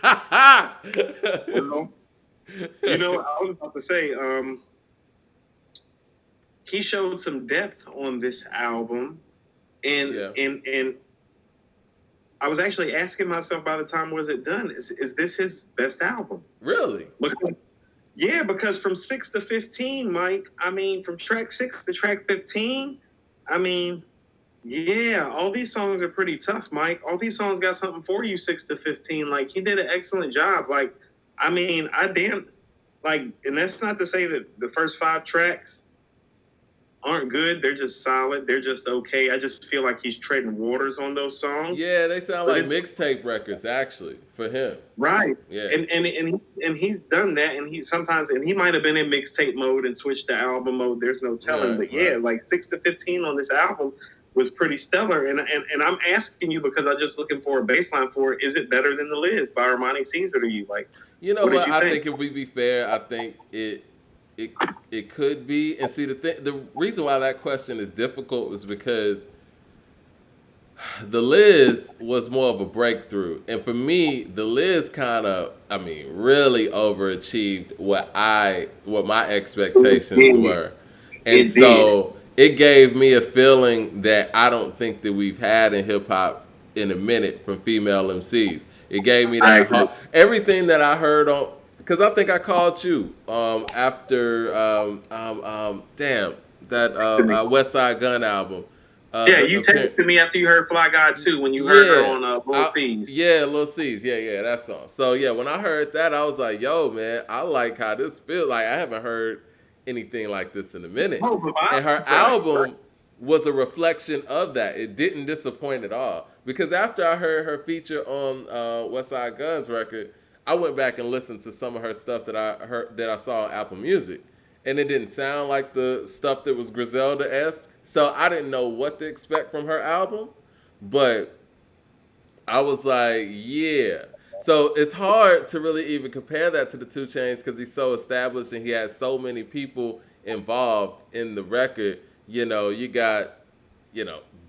Speaker 2: I was about to say, he showed some depth on this album. And I was actually asking myself by the time was it done, is this his best album?
Speaker 1: Really?
Speaker 2: Because from 6 to 15, Mike, from track 6 to track 15, all these songs are pretty tough, Mike. All these songs got something for you 6 to 15. Like, he did an excellent job. And that's not to say that the first 5 tracks aren't good. They're just solid. They're just okay. I just feel like he's treading waters on those songs.
Speaker 1: Yeah, they sound like mixtape records, actually, for him.
Speaker 2: Right.
Speaker 1: Yeah.
Speaker 2: And he's done that. And he might have been in mixtape mode and switched to album mode. There's no telling. But like 6 to 15 on this album, was pretty stellar. And I'm asking you because I'm just looking for a baseline for it. Is it better than The Liz by Armani Caesar to you? Like,
Speaker 1: You know
Speaker 2: what did
Speaker 1: what?
Speaker 2: you
Speaker 1: I
Speaker 2: think?
Speaker 1: think if we be fair, I think it it could be. And see, the reason why that question is difficult is because the Liz was more of a breakthrough, and for me, the Liz kind of, I mean, really overachieved what my
Speaker 2: It
Speaker 1: expectations
Speaker 2: did.
Speaker 1: were, and
Speaker 2: It did.
Speaker 1: so it gave me a feeling that I don't think that we've had in hip hop in a minute from female MCs. It gave me
Speaker 2: I
Speaker 1: that
Speaker 2: agree.
Speaker 1: everything that I heard on, because I think I called you after damn that West Side Gun album.
Speaker 2: Yeah,
Speaker 1: The
Speaker 2: you
Speaker 1: appearance.
Speaker 2: texted me after you heard Fly God 2 when you heard her
Speaker 1: Yeah,
Speaker 2: on Little C's.
Speaker 1: yeah, Lil C's, yeah, that song. So yeah, when I heard that, I was like, "Yo, man, I like how this feels. Like I haven't heard anything like this in a minute."
Speaker 2: Oh, the vibe,
Speaker 1: And her
Speaker 2: right?
Speaker 1: album was a reflection of that. It didn't disappoint at all. Because after I heard her feature on West Side Gun's record, I went back and listened to some of her stuff that I heard that I saw on Apple Music, and it didn't sound like the stuff that was Griselda-esque. So I didn't know what to expect from her album, but I was like, yeah. So it's hard to really even compare that to the Two Chains because he's so established and he has so many people involved in the record. You know, you got,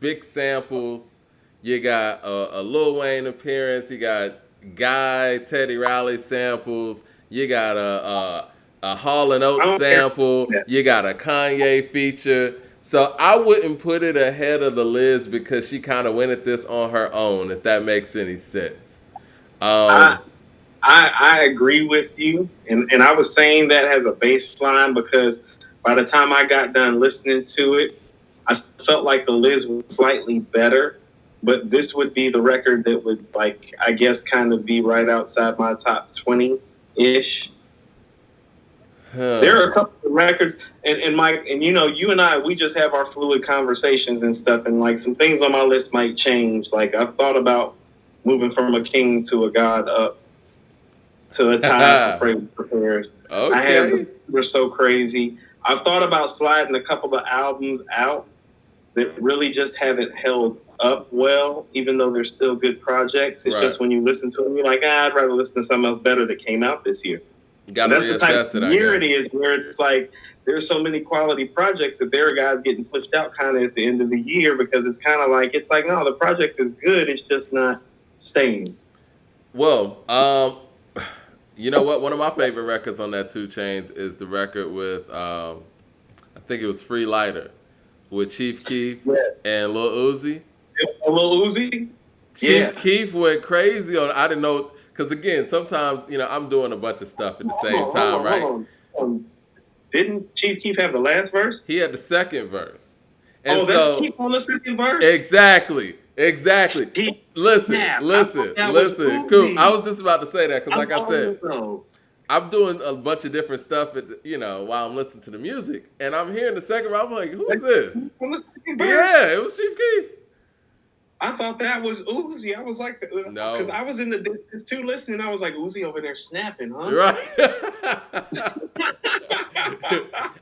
Speaker 1: big samples. You got a Lil Wayne appearance. You got Guy, Teddy Riley samples. You got a Hall and
Speaker 2: I
Speaker 1: Oates
Speaker 2: don't care.
Speaker 1: sample. You got a Kanye feature. So I wouldn't put it ahead of the Liz because she kind of went at this on her own, if that makes any sense.
Speaker 2: I,
Speaker 1: Um,
Speaker 2: I agree with you, and I was saying that as a baseline because by the time I got done listening to it, I felt like the Liz was slightly better, but this would be the record that would, like, I guess, kind of be right outside my top 20 ish. There
Speaker 1: huh.
Speaker 2: are a couple of records, and Mike, and you and I, we just have our fluid conversations and stuff, and like some things on my list might change. Like I've thought about moving from a king to a god up to a time for praise prepares. I have
Speaker 1: Okay.
Speaker 2: We're so crazy. I've thought about sliding a couple of albums out that really just haven't held up well, even though they're still good projects. It's
Speaker 1: Right.
Speaker 2: just when you listen to them, you're like, I'd rather listen to something else better that came out this year.
Speaker 1: You got
Speaker 2: And
Speaker 1: to
Speaker 2: that's the type
Speaker 1: reassess
Speaker 2: of
Speaker 1: it, I
Speaker 2: year it
Speaker 1: guess.
Speaker 2: is where it's like there's so many quality projects that there are guys getting pushed out kind of at the end of the year because it's like no, the project is good, it's just not staying.
Speaker 1: Well, you know what? One of my favorite records on that Two Chains is the record with, I think it was Free Lighter with Chief Keef
Speaker 2: Yeah.
Speaker 1: and Lil Uzi.
Speaker 2: A little Uzi,
Speaker 1: Chief
Speaker 2: yeah.
Speaker 1: Keef went crazy on. I didn't know because again, sometimes I'm doing a bunch of stuff at the same time, right?
Speaker 2: Hold on. Didn't Chief Keef have the last verse?
Speaker 1: He had the second verse, and
Speaker 2: Oh, that's
Speaker 1: so
Speaker 2: Keef on the second verse.
Speaker 1: exactly.
Speaker 2: He
Speaker 1: Listen,
Speaker 2: snap. I
Speaker 1: listen,
Speaker 2: thought that was
Speaker 1: listen. Cool. I
Speaker 2: Uzi.
Speaker 1: was just about to say that because, like I said,
Speaker 2: No.
Speaker 1: I'm doing a bunch of different stuff, while I'm listening to the music, and I'm hearing the second verse. I'm like, who is this?
Speaker 2: On the second verse.
Speaker 1: Yeah, it was Chief Keef.
Speaker 2: I thought that was Uzi. I was like,
Speaker 1: No.
Speaker 2: because I was in the distance too listening. I was like, Uzi over there snapping, huh?
Speaker 1: Right.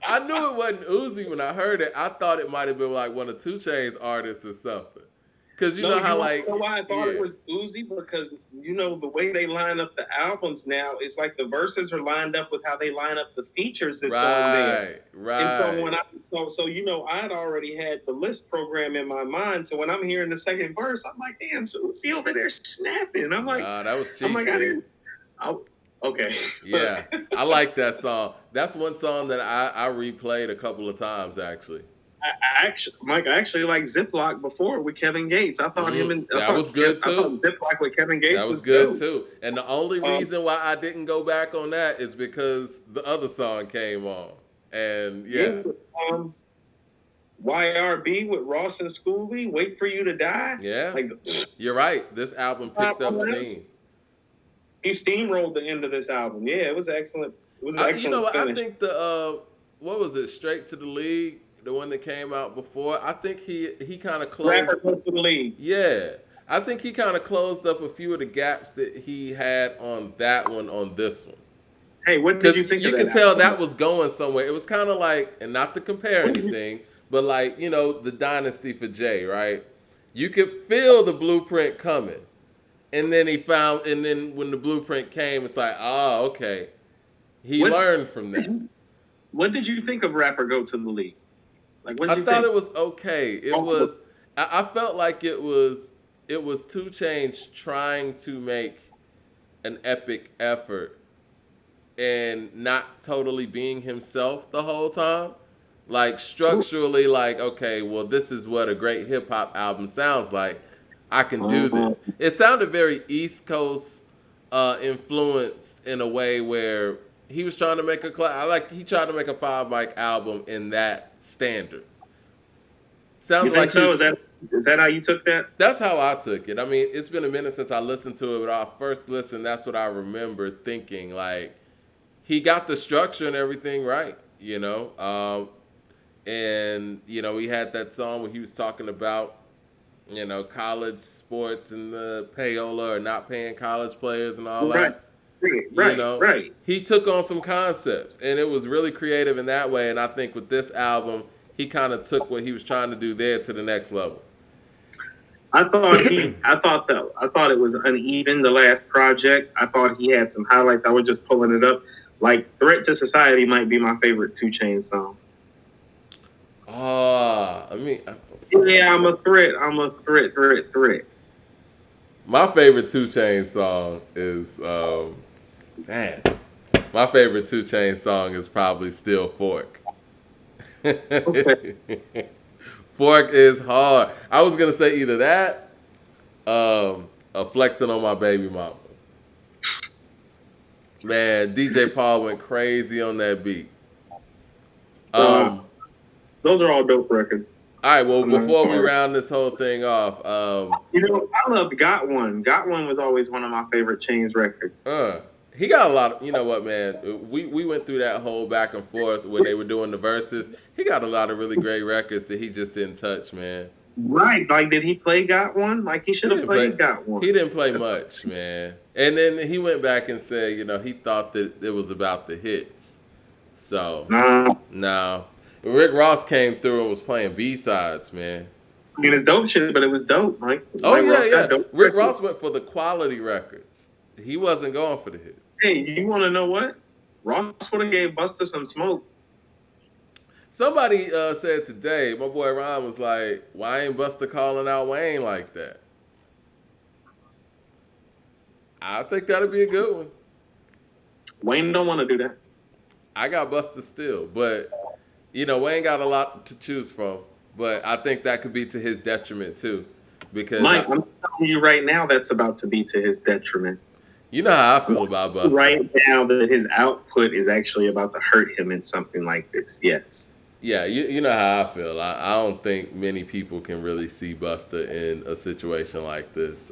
Speaker 1: I knew it wasn't Uzi when I heard it. I thought it might have been like one of Two Chainz artists or something. Because you know how
Speaker 2: know why I thought it was Uzi? Because the way they line up the albums now, it's like the verses are lined up with how they line up the features that's on there.
Speaker 1: Right.
Speaker 2: And so when I had already had the list program in my mind. So when I'm hearing the second verse, I'm like, damn, so Uzi over there snapping. I'm like,
Speaker 1: that was cheap.
Speaker 2: I'm like, okay.
Speaker 1: Yeah, I like that song. That's one song that I replayed a couple of times actually.
Speaker 2: I actually like Ziploc before with Kevin Gates. I thought
Speaker 1: that was good too.
Speaker 2: I thought Ziploc with Kevin Gates
Speaker 1: that was good too. And the only reason why I didn't go back on that is because the other song came on. And yeah.
Speaker 2: YRB with Ross and Scooby, Wait for You to Die.
Speaker 1: Yeah. You're right. This album picked up steam.
Speaker 2: He steamrolled the end of this album. Yeah, it was excellent. It was an excellent finish.
Speaker 1: I think what was it? Straight to the League, the one that came out before. I think he kind of closed.
Speaker 2: Rapper to the League.
Speaker 1: Yeah, I think he kind of closed up a few of the gaps that he had on that one on this one.
Speaker 2: Hey, what did you think?
Speaker 1: You can tell that was going somewhere. It was kind of like, and not to compare anything, But like, the dynasty for Jay, right? You could feel the blueprint coming. And then when the blueprint came, it's like, oh, okay. He
Speaker 2: What
Speaker 1: learned from that.
Speaker 2: what did you think of Rapper Go to the League? Like, what
Speaker 1: I
Speaker 2: did you
Speaker 1: thought
Speaker 2: think?
Speaker 1: it was okay. I felt like it was 2 Chainz trying to make an epic effort and not totally being himself the whole time. Like structurally, like, okay, well, this is what a great hip hop album sounds like. I can do
Speaker 2: Uh,
Speaker 1: this. It sounded very East Coast influenced in a way where he was trying to make he tried to make a 5 mic album in that standard.
Speaker 2: you
Speaker 1: Sounded
Speaker 2: think
Speaker 1: like he
Speaker 2: so?
Speaker 1: was.
Speaker 2: Is that how you took that?
Speaker 1: That's how I took it. I mean, it's been a minute since I listened to it, but I first listened. That's what I remember thinking. Like, he got the structure and everything right, and he had that song where he was talking about college sports and the payola or not paying college players and all
Speaker 2: Right,
Speaker 1: that.
Speaker 2: right, right.
Speaker 1: He took on some concepts and it was really creative in that way. And I think with this album, he kind of took what he was trying to do there to the next level.
Speaker 2: I thought it was uneven. The last project, I thought he had some highlights. I was just pulling it up. Like "Threat to Society" might be my favorite 2 Chainz song.
Speaker 1: I mean,
Speaker 2: Yeah, I'm a threat. I'm a threat.
Speaker 1: my favorite 2 Chainz song is damn. My favorite 2 Chainz song is probably still Fork.
Speaker 2: Okay.
Speaker 1: Fork is hard. I was gonna say either that, a flexing on my baby mama. Man, DJ Paul went crazy on that beat.
Speaker 2: Uh,
Speaker 1: Um,
Speaker 2: those are all dope records.
Speaker 1: all right, well,
Speaker 2: I'm not
Speaker 1: before we
Speaker 2: sorry.
Speaker 1: round this whole thing off,
Speaker 2: I loved "Got One." "Got One" was always one of my favorite Chainz records.
Speaker 1: he got a lot of, you know what, man? We went through that whole back and forth when they were doing the verses. He got a lot of really great records that he just didn't touch, man.
Speaker 2: Right. Like, did he play "Got One"? Like, he should
Speaker 1: He
Speaker 2: have
Speaker 1: didn't play.
Speaker 2: played "Got One."
Speaker 1: He didn't play much, man. And then he went back and said, he thought that it was about the hits. So
Speaker 2: Nah.
Speaker 1: no, Rick Ross came through and was playing B sides, man.
Speaker 2: I mean, it's dope shit, but it was dope. Like,
Speaker 1: Oh
Speaker 2: Mike
Speaker 1: yeah,
Speaker 2: Ross
Speaker 1: yeah.
Speaker 2: got dope
Speaker 1: Rick
Speaker 2: records.
Speaker 1: Ross went for the quality records. He wasn't going for the hits.
Speaker 2: Hey, you want to know what? Ross would have gave Buster some smoke.
Speaker 1: Somebody said today, my boy Ryan was like, "Why ain't Buster calling out Wayne like that?" I think that'd be a good one.
Speaker 2: Wayne don't want to do that.
Speaker 1: I got Buster still, but Wayne got a lot to choose from. But I think that could be to his detriment too, because
Speaker 2: Mike, I'm telling you right now, that's about to be to his detriment.
Speaker 1: you know how I feel about Buster.
Speaker 2: Right now, that his output is actually about to hurt him in something like this. Yes.
Speaker 1: Yeah, you know how I feel. I don't think many people can really see Buster in a situation like this.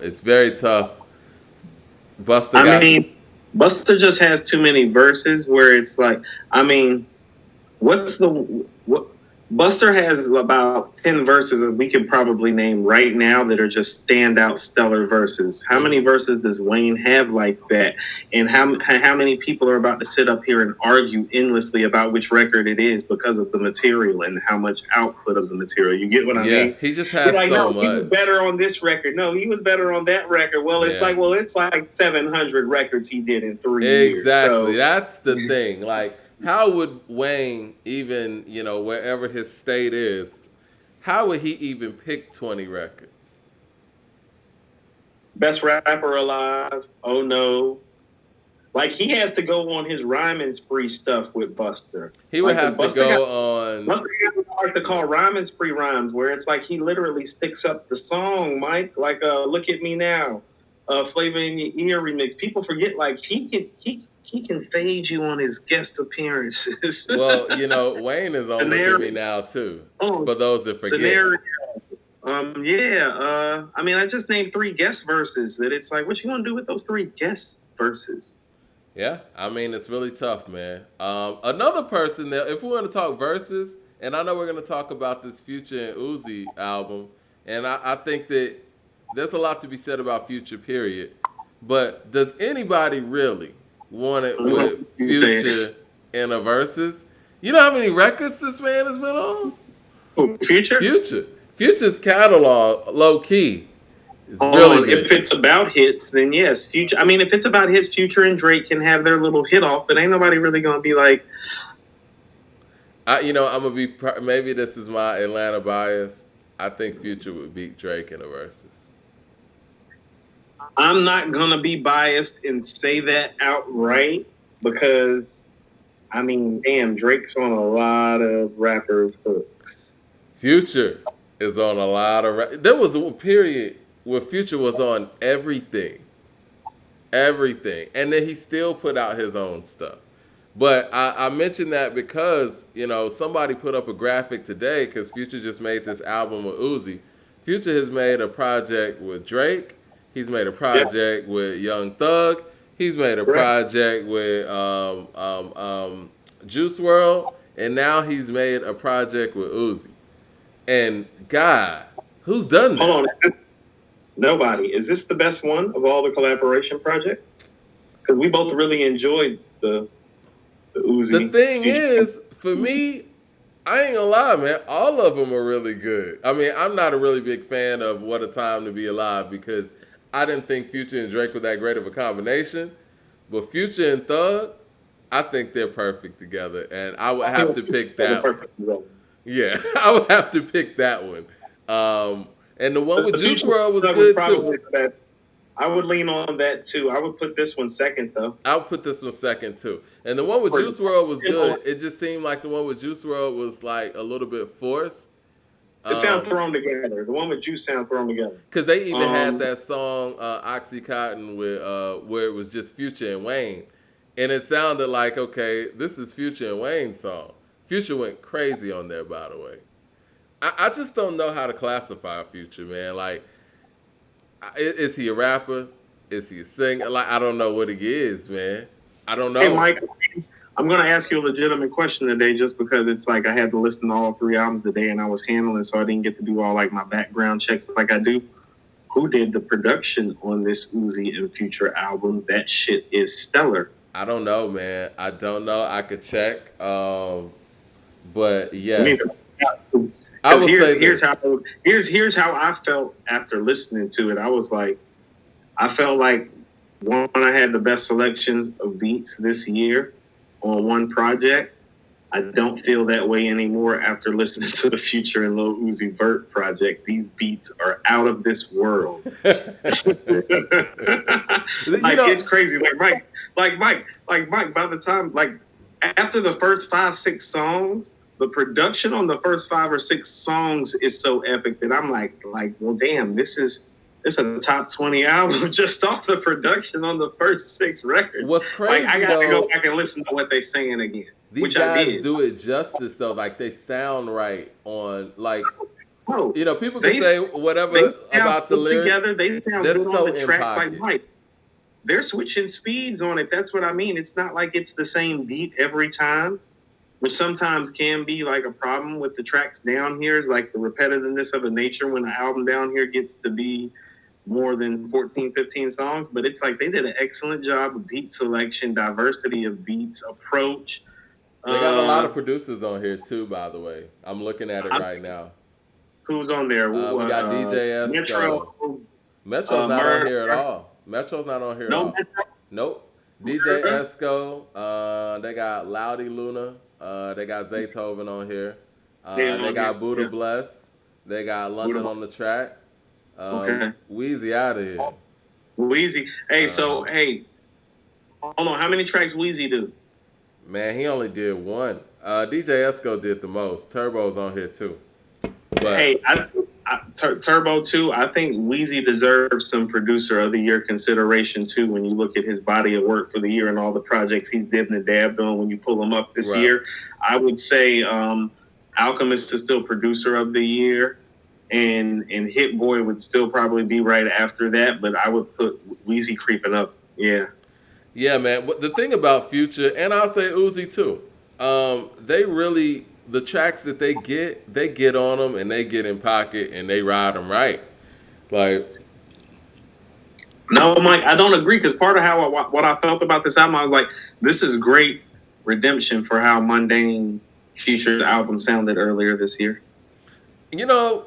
Speaker 1: It's very tough. Buster
Speaker 2: I mean, Buster just has too many verses where it's like, I mean, what Buster has about 10 verses that we can probably name right now that are just standout stellar verses. How many verses does Wayne have like that? And how many people are about to sit up here and argue endlessly about which record it is because of the material and how much output of the material? You get what I mean?
Speaker 1: He just has
Speaker 2: like,
Speaker 1: so
Speaker 2: no,
Speaker 1: much.
Speaker 2: He was better on this record. No, he was better on that record. Well, it's like 700 records he did in 3 years.
Speaker 1: Exactly.
Speaker 2: So,
Speaker 1: That's the thing. Like, how would Wayne even, wherever his state is, how would he even pick 20 records?
Speaker 2: best rapper alive. Oh no. Like, he has to go on his rhyming spree stuff with Buster.
Speaker 1: He would
Speaker 2: Like,
Speaker 1: have to
Speaker 2: Buster
Speaker 1: go
Speaker 2: got-
Speaker 1: on.
Speaker 2: Buster has hard to call rhyming spree rhymes, where it's like he literally sticks up the song, Mike. Like, "Look at Me Now," "Flavor in Your Ear" remix. People forget, like, he can fade you on his guest appearances.
Speaker 1: Well, Wayne is on Look at Me Now too. For those that forget.
Speaker 2: Scenario. I mean, I just named 3 guest verses that it's like, what you gonna do with those 3 guest verses?
Speaker 1: Yeah, I mean, it's really tough, man. Another person that, if we want to talk verses, and I know we're going to talk about this Future and Uzi album, and I think that there's a lot to be said about Future, period. But does anybody really want it with Future in a verses? You know how many records this man has been on?
Speaker 2: Future?
Speaker 1: Future's catalog, low key, is really
Speaker 2: Oh,
Speaker 1: good.
Speaker 2: if it's about hits, then yes, Future. I mean, if it's about hits, Future and Drake can have their little hit off, but ain't nobody really gonna be like,
Speaker 1: I'm gonna be. Maybe this is my Atlanta bias. I think Future would beat Drake in the verses.
Speaker 2: I'm not gonna be biased and say that outright because I mean, damn, Drake's on a lot of rappers' hooks.
Speaker 1: Future is on a lot of. There was a period where Future was on everything, and then he still put out his own stuff. But I mentioned that because somebody put up a graphic today because Future just made this album with Uzi. Future has made a project with Drake. He's made a project with Young Thug. He's made a project with Juice World, and now he's made a project with Uzi. And God, who's done that?
Speaker 2: Hold on, nobody. Is this the best one of all the collaboration projects? Because we both really enjoyed the Uzi.
Speaker 1: The thing is, for me, I ain't gonna lie, man. All of them are really good. I mean, I'm not a really big fan of What a Time to Be Alive because I didn't think Future and Drake were that great of a combination. But Future and Thug, I think they're perfect together, and I would have to pick that one. Yeah, I would have to pick that one. And the one with Juice WRLD was good too.
Speaker 2: I would lean on that too. I would put this one second though.
Speaker 1: I would put this one second too. And the one with Juice WRLD was good. It just seemed like the one with Juice WRLD was like a little bit forced.
Speaker 2: It sound thrown together. The one with Juice sound thrown together.
Speaker 1: Because they even had that song Oxycontin with where it was just Future and Wayne, and it sounded like, okay, this is Future and Wayne's song. Future went crazy on there, by the way. I just don't know how to classify Future, man. Like, is he a rapper? Is he a singer? Like, I don't know what he is, man. I don't know.
Speaker 2: Hey, Mike, I'm going to ask you a legitimate question today just because it's like I had to listen to all 3 albums today and I was handling, so I didn't get to do all like my background checks like I do. Who did the production on this Uzi and Future album? That shit is stellar.
Speaker 1: I don't know, man. I don't know. I could check. But yes.
Speaker 2: I will say here's how I felt after listening to it. I felt like one, I had the best selections of beats this year on one project. I don't feel that way anymore after listening to the Future and Lil Uzi Vert project. These beats are out of this world. It's crazy. Mike, by the time, after the first 5-6 songs, the production on the first 5 or 6 songs is so epic that I'm like, well, damn, this is a top 20 album just off the production on the first 6 records.
Speaker 1: What's crazy,
Speaker 2: I gotta go back and listen to what they're saying again.
Speaker 1: These guys do it justice though. Like, they sound right on, like, people can say whatever about the lyrics. Together,
Speaker 2: they sound good on the tracks. Like, they're switching speeds on it. That's what I mean. It's not like it's the same beat every time, which sometimes can be like a problem with the tracks down here, is like the repetitiveness of a nature when the album down here gets to be more than 14, 15 songs. But it's like they did an excellent job of beat selection, diversity of beats, approach.
Speaker 1: They got a lot of producers on here too, by the way. I'm looking at it right now.
Speaker 2: Who's on there?
Speaker 1: We got DJ Esco. Metro's not on here at all. Metro's not on here at all. Nope. DJ Esco. They got Loudy Luna. They got Zaytoven on here. They got Buddha Bless. They got London on the track. Weezy out of here.
Speaker 2: Weezy. Hey, hold on. How many tracks Weezy do?
Speaker 1: Man, he only did 1. DJ Esco did the most. Turbo's on here too. But,
Speaker 2: hey, Turbo too. I think Weezy deserves some Producer of the Year consideration too. When you look at his body of work for the year and all the projects he's dipped and dabbed on, when you pull him up this year, I would say Alchemist is still Producer of the Year, and Hit Boy would still probably be right after that. But I would put Weezy creeping up. Yeah.
Speaker 1: Yeah, man. But the thing about Future, and I'll say Uzi too, they really, the tracks that they get on them and they get in pocket and they ride them right. Like,
Speaker 2: no, Mike, I don't agree, because part of what I felt about this album, I was like, this is great redemption for how mundane Future's album sounded earlier this year.
Speaker 1: You know,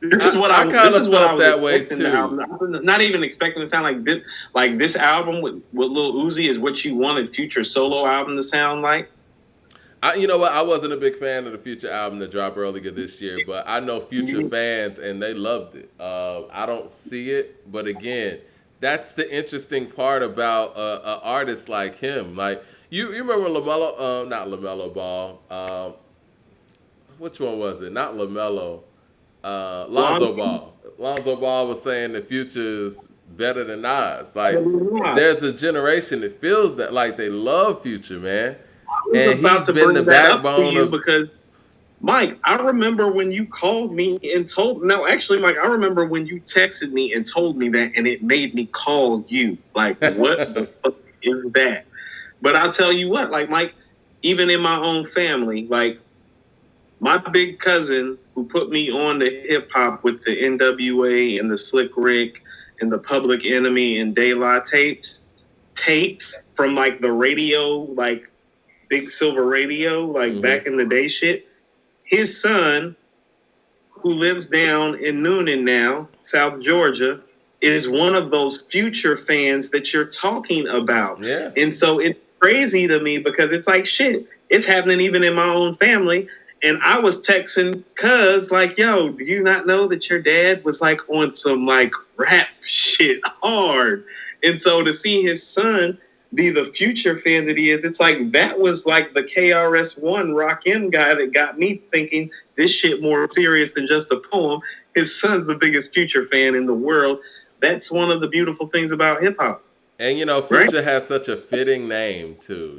Speaker 2: This is what
Speaker 1: I
Speaker 2: I
Speaker 1: kind
Speaker 2: this
Speaker 1: of
Speaker 2: is what I
Speaker 1: felt
Speaker 2: was
Speaker 1: that way
Speaker 2: expecting the
Speaker 1: too.
Speaker 2: album. I was not even expecting to sound like this. Like this album with Lil Uzi is what you wanted Future solo album to sound like.
Speaker 1: You know what? I wasn't a big fan of the Future album that dropped earlier this year, but I know Future
Speaker 2: Mhm.
Speaker 1: fans and they loved it. I don't see it, but again, that's the interesting part about an artist like him. Like you remember Lamelo? Not Lamelo Ball. Which one was it? Not Lamelo. Lonzo
Speaker 2: Lonzo,
Speaker 1: Ball. Lonzo Ball was saying the Future's better than Nas. Like,
Speaker 2: I
Speaker 1: there's a generation that feels that like they love Future, man,
Speaker 2: was
Speaker 1: and
Speaker 2: about
Speaker 1: he's
Speaker 2: to
Speaker 1: been the
Speaker 2: bring that up to
Speaker 1: backbone
Speaker 2: you
Speaker 1: of.
Speaker 2: because Mike, I remember when you called me and told no, actually, Mike, I remember when you texted me and told me that, and it made me call you. Like, what the fuck is that? But I'll tell you what, like Mike, even in my own family, like my big cousin who put me on the hip hop with the NWA and the Slick Rick and the Public Enemy and De La tapes from like the radio, like Big Silver Radio, like
Speaker 1: Mhm.
Speaker 2: back in the day shit. His son, who lives down in Noonan now, South Georgia, is one of those Future fans that you're talking about.
Speaker 1: Yeah.
Speaker 2: And so it's crazy to me because it's like, shit, it's happening even in my own family. And I was texting cuz like, yo, do you not know that your dad was like on some like rap shit hard? And so to see his son be the Future fan that he is, it's like that was like the KRS-One Rock M guy that got me thinking this shit more serious than just a poem. His son's the biggest Future fan in the world. That's one of the beautiful things about hip hop,
Speaker 1: And you know,
Speaker 2: right?
Speaker 1: Future has such a fitting name too.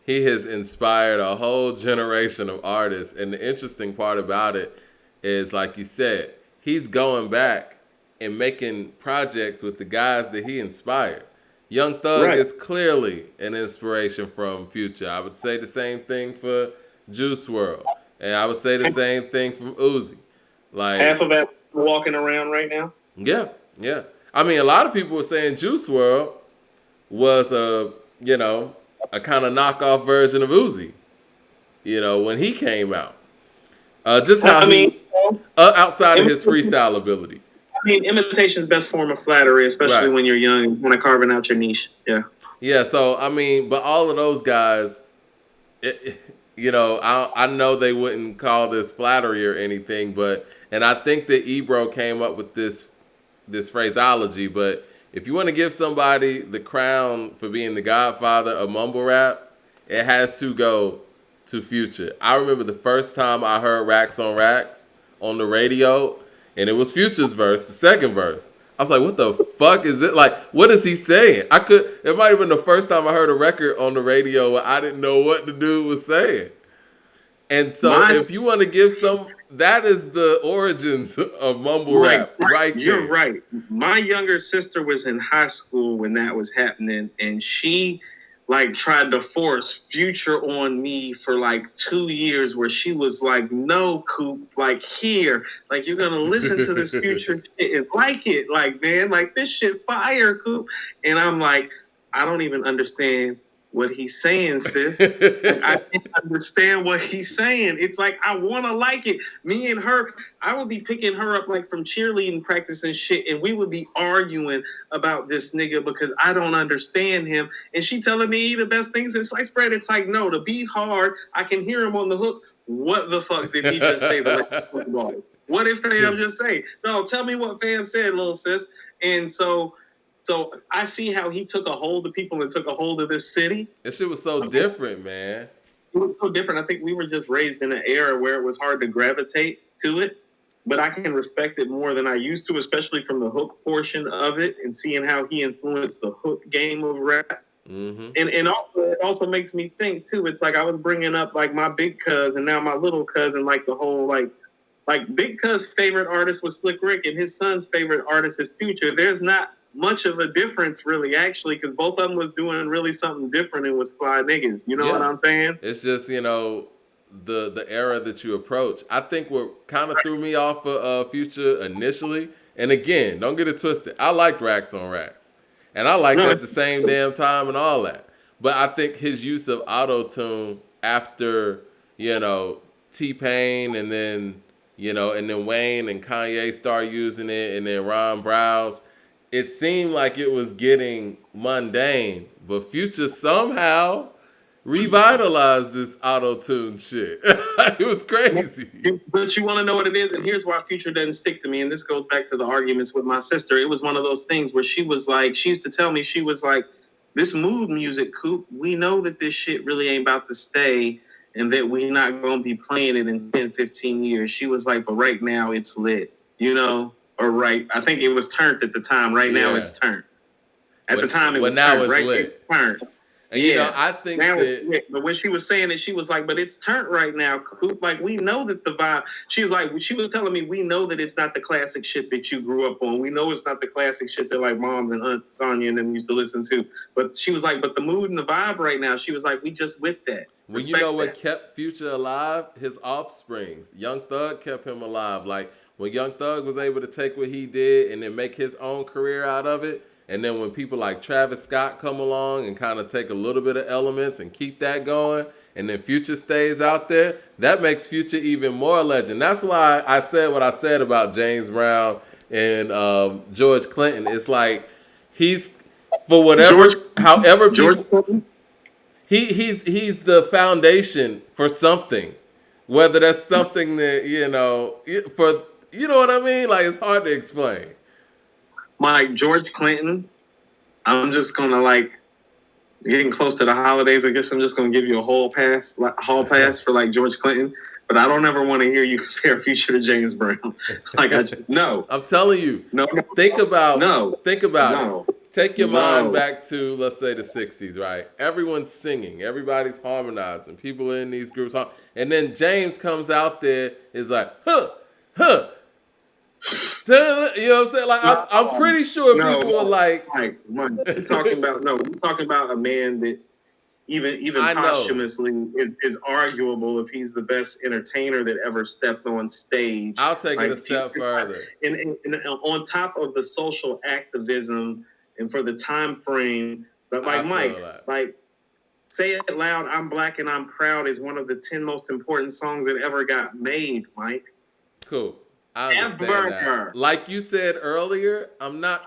Speaker 1: He has inspired a whole generation of artists, and the interesting part about it is, like you said, he's going back and making projects with the guys that he inspired. Young Thug
Speaker 2: Right.
Speaker 1: is clearly an inspiration from Future. I would say the same thing for Juice World, and I would say the same thing from Uzi.
Speaker 2: Half
Speaker 1: Like,
Speaker 2: of that walking around right now.
Speaker 1: yeah, yeah. I mean, a lot of people were saying Juice World was a kind of knockoff version of Uzi. When he came out, just how
Speaker 2: I mean,
Speaker 1: he outside of his
Speaker 2: imitation,
Speaker 1: freestyle ability.
Speaker 2: I mean, imitation is best form of flattery, especially
Speaker 1: Right.
Speaker 2: when you're young and kind of carving out your niche. Yeah.
Speaker 1: Yeah. So I mean, but all of those guys, I know they wouldn't call this flattery or anything, but and I think that Ebro came up with this phraseology, but if you want to give somebody the crown for being the godfather of mumble rap, it has to go to Future. I remember the first time I heard Racks on Racks on the radio, and it was Future's verse, the second verse. I was like, what the fuck is it? Like, what is he saying? It might have been the first time I heard a record on the radio where I didn't know what the dude was saying. And so
Speaker 2: My
Speaker 1: if you want to give that is the origins of mumble
Speaker 2: Right,
Speaker 1: rap right
Speaker 2: you're
Speaker 1: there.
Speaker 2: right. My younger sister was in high school when that was happening, and she like tried to force Future on me for like 2 years, where she was like, "No, Coop, like here, like you're gonna listen to this Future shit and like it, like man, like this shit fire, Coop." And I'm like, I don't even understand what he's saying, sis. Like, I can't understand what he's saying. It's like I want to like it. Me and her, I would be picking her up like from cheerleading practice and shit, and we would be arguing about this nigga because I don't understand him. And she telling me the best things in sliced bread. It's like, no, the beat hard. I can hear him on the hook. What the fuck did he just say? What did Fam just say? No, tell me what Fam said, little sis. And so I see how he took a hold of people and took a hold of this city.
Speaker 1: This shit was so different, man.
Speaker 2: It was so different. I think we were just raised in an era where it was hard to gravitate to it, but I can respect it more than I used to, especially from the hook portion of it and seeing how he influenced the hook game of rap.
Speaker 1: Mm-hmm.
Speaker 2: And also, it also makes me think too. It's like I was bringing up like my big cuz and now my little cousin, like the whole like Big Cuz favorite artist was Slick Rick and his son's favorite artist is Future. There's not much of a difference really, actually, because both of them was doing really something different and was fly niggas. You know what I'm saying?
Speaker 1: It's just the era that you approach. I think what kind of threw me off of Future initially, and again, don't get it twisted. I liked Racks on Racks, and I liked
Speaker 2: No,
Speaker 1: at the same damn time and all that. But I think his use of auto tune after you know T-Pain, and then and then Wayne and Kanye start using it, and then Ron Browse. It seemed like it was getting mundane, but Future somehow revitalized this auto-tune shit. It was crazy.
Speaker 2: But you want to know what it is, and here's why Future doesn't stick to me. And this goes back to the arguments with my sister. It was one of those things where she used to tell me, she was like, this mood music, Coop, we know that this shit really ain't about to stay and that we're not going to be playing it in 10, 15 years. She was like, but right now it's lit, or right. I think it was turned at the time. Right now it's turned. At the time it was turned. Right, it's turned.
Speaker 1: And I think
Speaker 2: now
Speaker 1: that.
Speaker 2: But when she was saying it, she was like, but it's turned right now, Coop. Like, we know that the vibe. She was telling me, we know that it's not the classic shit that you grew up on. We know it's not the classic shit that like moms and Aunt Sonia and them used to listen to. But she was like, but the mood and the vibe right now, she was like, we just with that.
Speaker 1: Well, you know what kept Future alive? His offsprings. Young Thug kept him alive. Like, when Young Thug was able to take what he did and then make his own career out of it, and then when people like Travis Scott come along and kind of take a little bit of elements and keep that going, and then Future stays out there, that makes Future even more a legend. That's why I said what I said about James Brown and George Clinton. It's like he's, for whatever, however people, he's the foundation for something. Whether that's something that, for, you know what I mean? Like, it's hard to explain.
Speaker 2: Like George Clinton, I'm just gonna getting close to the holidays. I guess I'm just gonna give you a hall pass for like George Clinton. But I don't ever want to hear you compare Future to James Brown. No.
Speaker 1: I'm telling you.
Speaker 2: No.
Speaker 1: Think about it. Take your mind back to, let's say, the 60s, right? Everyone's singing. Everybody's harmonizing. People in these groups. And then James comes out there, is like, huh. You know what I'm saying? Like, I'm pretty sure people are like,
Speaker 2: we're talking about a man that even posthumously is arguable if he's the best entertainer that ever stepped on stage.
Speaker 1: I'll take it a step further.
Speaker 2: And on top of the social activism and for the time frame, but like Mike, like Say It Loud, I'm Black and I'm Proud is one of the 10 most important songs that ever got made, Mike.
Speaker 1: Cool. I understand that. Like you said earlier, I'm not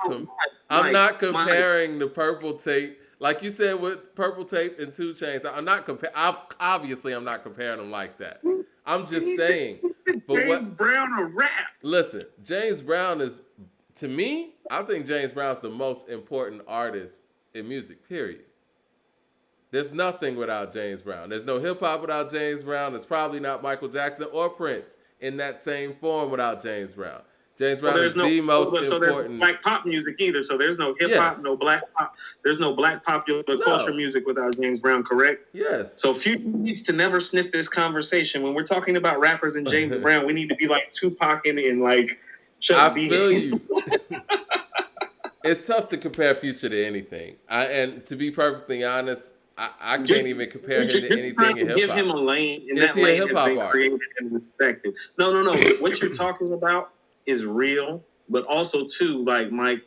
Speaker 1: comparing the Purple Tape. Like you said with Purple Tape and 2 Chainz, I'm not comparing them like that. I'm just saying.
Speaker 2: James Brown a rap.
Speaker 1: Listen, James Brown is, to me, I think James Brown's the most important artist in music, period. There's nothing without James Brown. There's no hip hop without James Brown. There's probably not Michael Jackson or Prince in that same form without James Brown. James Brown is the most important.
Speaker 2: So there's no black pop music either. So there's no hip hop, no black pop. There's no black popular culture music without James Brown, correct?
Speaker 1: Yes.
Speaker 2: So Future needs to never sniff this conversation. When we're talking about rappers and James Brown, we need to be like Tupac and like
Speaker 1: I feel you. It's tough to compare Future to anything. And to be perfectly honest, I can't even compare him to anything in hip hop.
Speaker 2: Give him a lane, and that lane has been created and respected. No. What you're talking about is real, but also too, like Mike.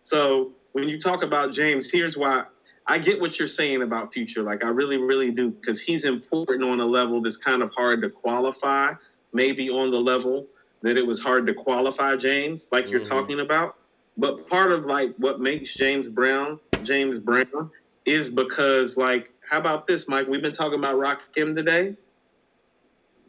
Speaker 2: So when you talk about James, here's why I get what you're saying about Future. Like I really, really do, because he's important on a level that's kind of hard to qualify. Maybe on the level that it was hard to qualify James, like you're talking about. But part of like what makes James Brown is because, like, how about this, Mike? We've been talking about Rakim today.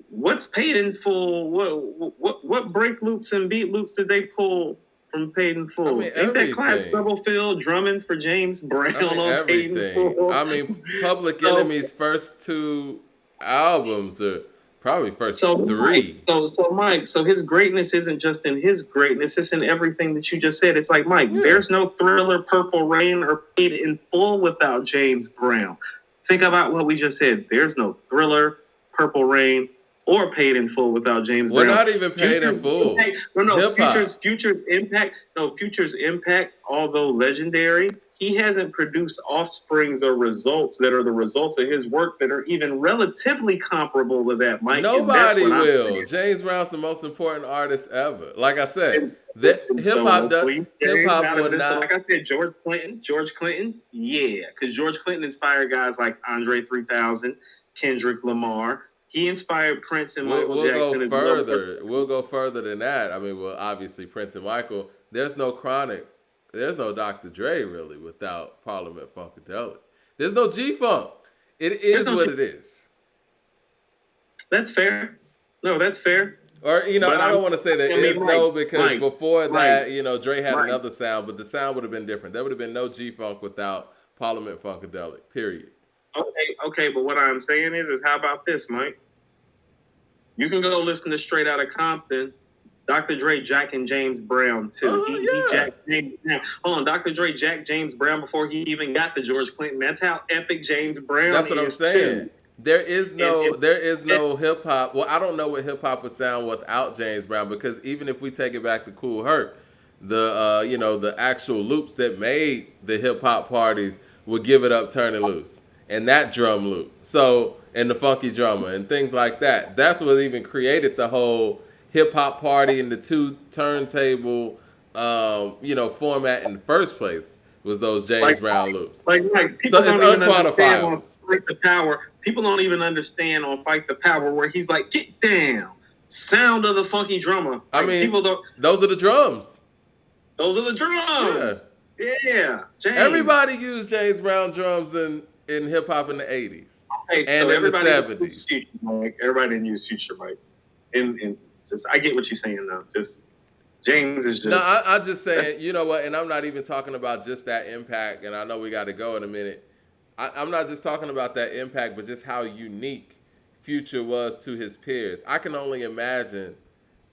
Speaker 2: What's Paid in Full? What break loops and beat loops did they pull from Paid in Full?
Speaker 1: I mean,
Speaker 2: ain't that Clyde Stubblefield drumming for James Brown on Paid in Full?
Speaker 1: I mean, Public Enemy's first 2 albums are probably first 3.
Speaker 2: Mike, so his greatness isn't just in his greatness, it's in everything that you just said. It's like, Mike, there's no Thriller, Purple Rain, or Paid in Full without James Brown. Think about what we just said. There's no Thriller, Purple Rain, or Paid in Full without James Brown.
Speaker 1: We're not even Paid in Full.
Speaker 2: Future's impact, although legendary, he hasn't produced offsprings or results that are the results of his work that are even relatively comparable to that, Mike.
Speaker 1: Nobody will. James Brown's the most important artist ever. Like I said, hip hop would not.
Speaker 2: Like I said, George Clinton, yeah, because George Clinton inspired guys like Andre 3000, Kendrick Lamar, He inspired Prince and
Speaker 1: We'll,
Speaker 2: Michael
Speaker 1: we'll
Speaker 2: Jackson
Speaker 1: go
Speaker 2: as well.
Speaker 1: further. We'll go further than that. I mean, well, obviously Prince and Michael. There's no Chronic. There's no Dr. Dre really without Parliament Funkadelic. There's no G Funk. It
Speaker 2: There's
Speaker 1: is
Speaker 2: no
Speaker 1: what it is.
Speaker 2: That's fair. No, that's fair.
Speaker 1: Or,
Speaker 2: But
Speaker 1: I don't want to say there is no, because before that, Dre had
Speaker 2: Mike.
Speaker 1: another sound, but the sound would have been different. There would have been no G Funk without Parliament Funkadelic, period.
Speaker 2: Okay, but what I'm saying is how about this, Mike? You can go listen to Straight Outta Compton. Dr. Dre, Jack, and James Brown, too. He jacked James Brown. Hold on, Dr. Dre jacked James Brown before he even got to George Clinton. That's how epic James Brown is.
Speaker 1: That's what I'm saying. Too. There is no hip hop. Well, I don't know what hip hop would sound without James Brown, because even if we take it back to Kool Herc, the actual loops that made the hip hop parties would Give It Up, Turn It Loose, and that drum loop. So, and the funky drummer and things like that. That's what even created the whole hip hop party and the two turntable, format in the first place, was those James Brown loops.
Speaker 2: Like people so don't even understand on Fight the Power. People don't even understand on Fight the Power where he's like, get down, sound of the funky drummer. Like,
Speaker 1: I mean, those are the drums.
Speaker 2: Those are the drums. Yeah. James.
Speaker 1: Everybody used James Brown drums in hip hop in the 80s.
Speaker 2: Okay,
Speaker 1: and
Speaker 2: so
Speaker 1: in the 70s.
Speaker 2: Everybody didn't use Future, Mike. And just, I get what you're saying now. Just James is just.
Speaker 1: No, I'm just saying, you know what? And I'm not even talking about just that impact. And I know we got to go in a minute. I'm not just talking about that impact, but just how unique Future was to his peers. I can only imagine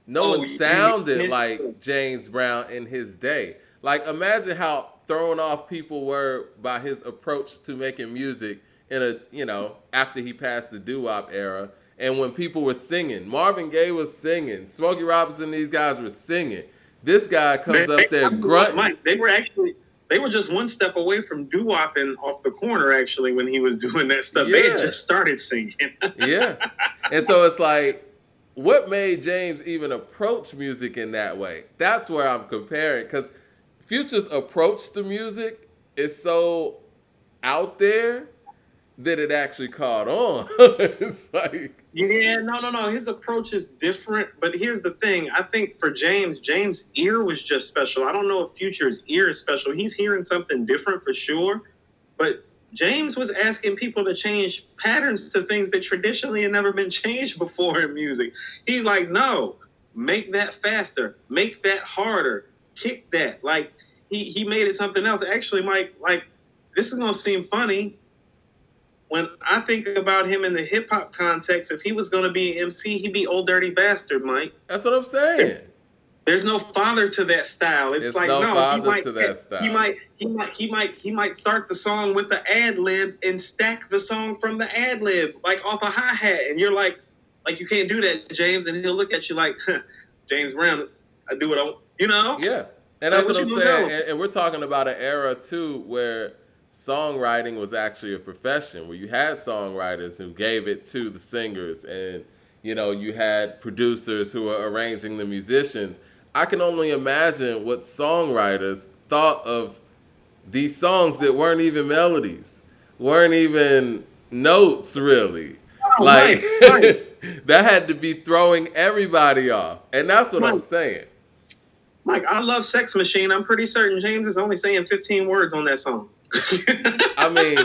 Speaker 1: no one sounded like James Brown in his day. Like, imagine how thrown off people were by his approach to making music after he passed the doo-wop era. And when people were singing, Marvin Gaye was singing, Smokey Robinson, these guys were singing. This guy comes up there grunting.
Speaker 2: Mike, they were just one step away from doo-wopping off the corner, actually, when he was doing that stuff. Yeah. They had just started singing.
Speaker 1: Yeah. And so it's like, what made James even approach music in that way? That's where I'm comparing, because Future's approach to music is so out there that it actually caught on. It's like...
Speaker 2: Yeah, no. His approach is different. But here's the thing. I think for James' ear was just special. I don't know if Future's ear is special. He's hearing something different for sure. But James was asking people to change patterns to things that traditionally had never been changed before in music. He's like, no, make that faster. Make that harder. Kick that. Like, he made it something else. Actually, Mike, like, this is going to seem funny. When I think about him in the hip hop context, if he was going to be an MC, he'd be Old Dirty Bastard, Mike.
Speaker 1: That's what I'm saying.
Speaker 2: There's no father to that style. It's like
Speaker 1: no father to that style.
Speaker 2: He might start the song with the ad lib and stack the song from the ad lib, like off a hi hat, and you're like you can't do that, James, and he'll look at you like, James Brown, I do what I want,
Speaker 1: Yeah, and that's what I'm saying. And we're talking about an era too where songwriting was actually a profession, where you had songwriters who gave it to the singers, and you had producers who were arranging the musicians. I can only imagine what songwriters thought of these songs that weren't even melodies, weren't even notes really. Right. That had to be throwing everybody off, and that's what I'm saying.
Speaker 2: Mike, I love Sex Machine. I'm pretty certain James is only saying 15 words on that song.
Speaker 1: I mean,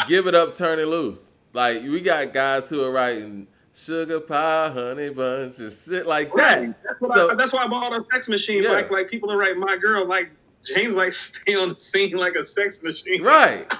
Speaker 1: Give It Up, Turn It Loose. Like, we got guys who are writing sugar pie, honey bunch, and shit like that.
Speaker 2: That's why I bought a Sex Machine. Yeah. Like people are writing My Girl. Like, James, like, stay on the scene like a sex machine.
Speaker 1: Right.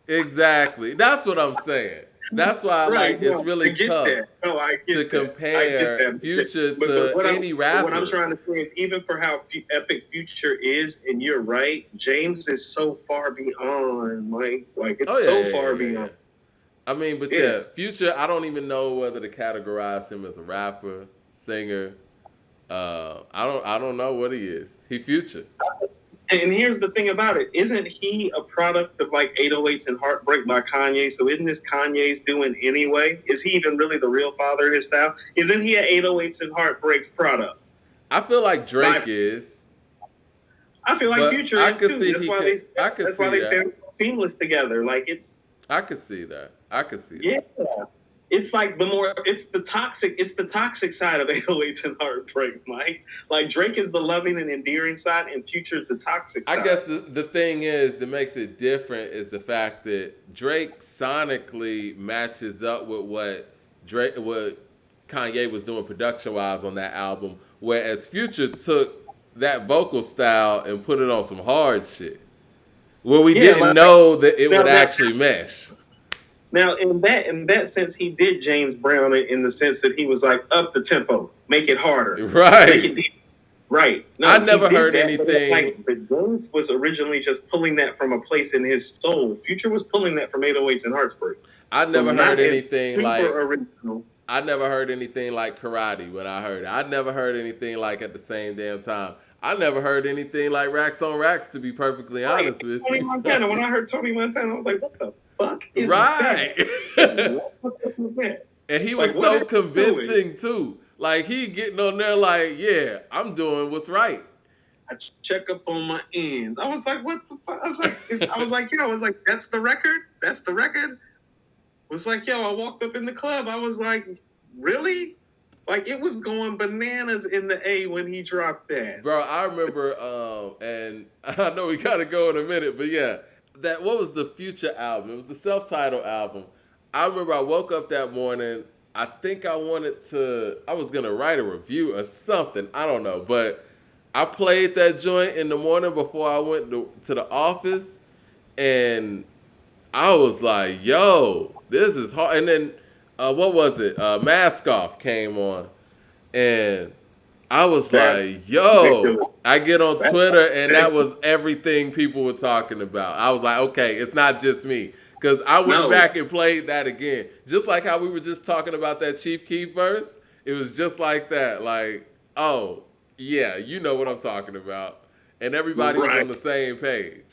Speaker 1: Exactly. That's what I'm saying. That's why it's really tough to compare Future to any rapper.
Speaker 2: What I'm trying to say is, even for how epic Future is, and you're right, James is so far beyond, Mike. Like, it's far beyond.
Speaker 1: I mean, but Future, I don't even know whether to categorize him as a rapper, singer. I don't know what he is. He Future.
Speaker 2: And here's the thing about it. Isn't he a product of like 808s and Heartbreak by Kanye? So isn't this Kanye's doing anyway? Is he even really the real father of his style? Isn't he an 808s and Heartbreaks product?
Speaker 1: I feel like Drake is.
Speaker 2: I feel like Future is too.
Speaker 1: That's why they
Speaker 2: sound seamless together. Like, it's.
Speaker 1: I could see that.
Speaker 2: Yeah. it's like it's the toxic side of 808s and Heartbreak, Mike. Like Drake is the loving and endearing side, and Future is the toxic
Speaker 1: I
Speaker 2: side.
Speaker 1: guess the thing is that makes it different is the fact that Drake sonically matches up with what Kanye was doing production wise on that album, whereas Future took that vocal style and put it on some hard shit where we didn't know that it would actually mesh.
Speaker 2: Now, in that sense, he did James Brown it in the sense that he was like, up the tempo, make it harder,
Speaker 1: right?
Speaker 2: Make it right. No,
Speaker 1: I never heard anything.
Speaker 2: But James was originally just pulling that from a place in his soul. Future was pulling that from 808s and Heartbreak.
Speaker 1: I never heard anything like.
Speaker 2: Original.
Speaker 1: I never heard anything like Karate when I heard it. I never heard anything like At the Same Damn Time. I never heard anything like Racks on Racks, to be perfectly honest with
Speaker 2: Tony
Speaker 1: you.
Speaker 2: Montana. When I heard Tony Montana, I was like, what the fuck is
Speaker 1: right.
Speaker 2: that?
Speaker 1: And he was so convincing too. Like he getting on there like, yeah, I'm doing what's right.
Speaker 2: I check up on my ends. I was like, what the fuck? I was like, that's the record? That's the record? It was like, yo, I walked up in the club. I was like, really? Like, it was going bananas in the A when he dropped that.
Speaker 1: Bro, I remember, and I know we got to go in a minute, but yeah, what was the Future album? It was the self-titled album. I remember I woke up that morning. I think I was going to write a review or something. I don't know. But I played that joint in the morning before I went to the office. And I was like, yo, this is hard. And then, what was it? Mask Off came on. And I was like, yo, I get on Twitter and that was everything people were talking about. I was like, okay, it's not just me. Because I went back and played that again. Just like how we were just talking about that Chief Keef verse. It was just like that. Like, oh, yeah, you know what I'm talking about. And everybody was on the same page.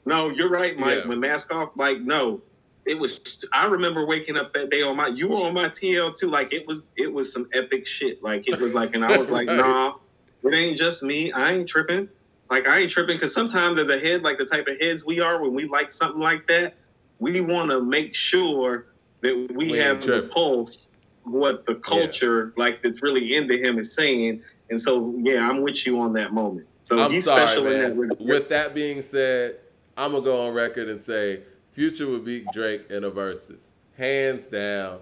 Speaker 2: No, you're right, Mike. Yeah. When Mask Off, like, no. It was. I remember waking up that day you were on my TL too. Like it was some epic shit. Like it was like, and I was like, nah, it ain't just me. I ain't tripping. Like I ain't tripping because sometimes as a head, like the type of heads we are, when we like something like that, we want to make sure that we have the pulse, what the culture like that's really into him is saying. And so yeah, I'm with you on that moment. So
Speaker 1: I'm sorry, man. With that being said, I'm gonna go on record and say Future would beat Drake in a versus. Hands down.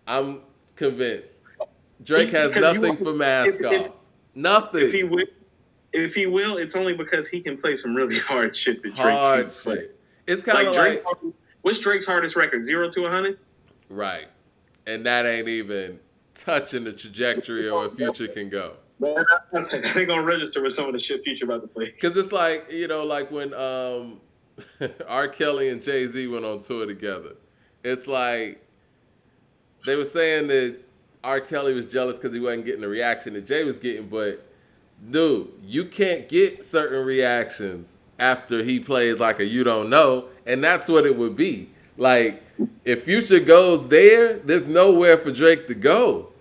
Speaker 1: I'm convinced. Drake has nothing for Mask Off. Nothing.
Speaker 2: If he will, it's only because he can play some really hard shit that Drake
Speaker 1: can't play. It's kind of like
Speaker 2: what's Drake's hardest record? 0 to 100?
Speaker 1: Right. And that ain't even touching the trajectory of where Future can go.
Speaker 2: They're gonna register with some of the shit Future about to play.
Speaker 1: Because it's like, like when R. Kelly and Jay-Z went on tour together. It's like they were saying that R. Kelly was jealous because he wasn't getting the reaction that Jay was getting, but dude, you can't get certain reactions after he plays like a You Don't Know, and that's what it would be. Like, if Future goes there, there's nowhere for Drake to go.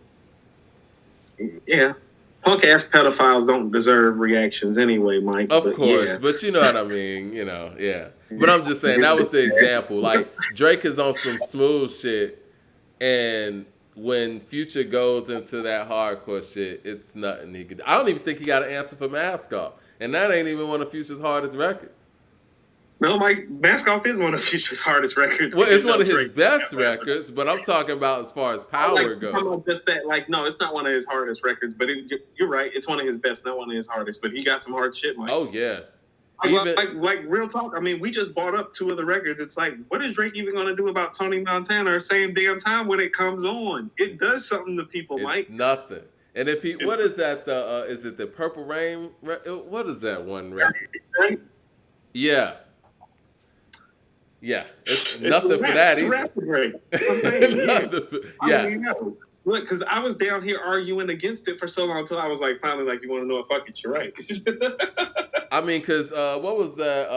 Speaker 2: Yeah. Punk-ass pedophiles don't deserve reactions anyway, Mike.
Speaker 1: Of course, but you know what I mean, yeah. But I'm just saying, that was the example. Like, Drake is on some smooth shit, and when Future goes into that hardcore shit, it's nothing he could. I don't even think he got an answer for Mask Off, and that ain't even one of Future's hardest records.
Speaker 2: No, Mike, Mask Off is one of Future's hardest records.
Speaker 1: Well, it's one of his best records, but I'm talking about as far as power goes.
Speaker 2: Just that, no, it's not one of his hardest records, but you're right. It's one of his best, not one of his hardest, but he got some hard shit, Mike.
Speaker 1: Oh, yeah.
Speaker 2: Like real talk. I mean, we just brought up 2 of the records. It's like, what is Drake even going to do about Tony Montana or Same Damn Time when it comes on? It does something to people, Mike.
Speaker 1: It's nothing. And if what is that? Is it the Purple Rain? What is that one record? Yeah. Yeah, it's nothing for that either.
Speaker 2: Yeah. Look, because I was down here arguing against it for so long until I was like, finally, like, you want to know what? Fuck it, you're right.
Speaker 1: I mean, because what was that?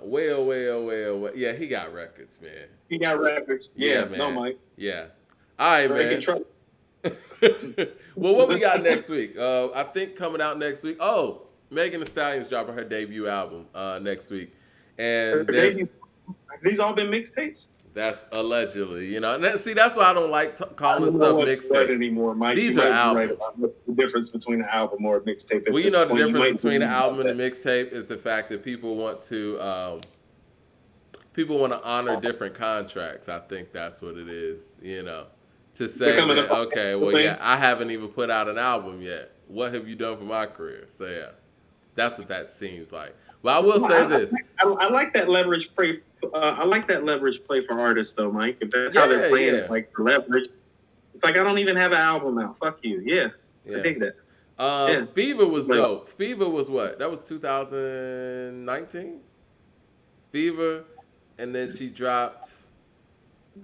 Speaker 1: Well. Yeah, he got records, man.
Speaker 2: He got records. Yeah, man. No, Mike.
Speaker 1: Yeah. All right, man. Well, what we got next week? I think coming out next week. Oh, Megan Thee Stallion's dropping her debut album next week. And
Speaker 2: have these all been mixtapes?
Speaker 1: That's allegedly, And see, that's why I don't like
Speaker 2: I
Speaker 1: calling
Speaker 2: don't know
Speaker 1: stuff
Speaker 2: what's what
Speaker 1: mixtapes.
Speaker 2: anymore, Mike. You
Speaker 1: These are
Speaker 2: might be right
Speaker 1: albums.
Speaker 2: about what the difference between an album or a mixtape
Speaker 1: Well,
Speaker 2: at this
Speaker 1: the
Speaker 2: point. You
Speaker 1: difference
Speaker 2: might be
Speaker 1: between the
Speaker 2: right
Speaker 1: album
Speaker 2: about
Speaker 1: and
Speaker 2: that.
Speaker 1: the mixtape is the fact that people want to honor different contracts. I think that's what it is. To say
Speaker 2: Becoming a
Speaker 1: that, okay, well,
Speaker 2: thing.
Speaker 1: yeah, I haven't even put out an album yet. What have you done for my career? So yeah, that's what that seems like. But I will say this.
Speaker 2: I like that leverage play. I like that leverage play for artists, though, Mike. If that's how they're
Speaker 1: Yeah,
Speaker 2: playing
Speaker 1: yeah,
Speaker 2: it, like for leverage, it's like I don't even have an album out. Fuck you. Yeah, I
Speaker 1: yeah.
Speaker 2: dig that. Yeah,
Speaker 1: Fever was
Speaker 2: like
Speaker 1: dope. Fever was what? That was 2019. Fever, and then she dropped.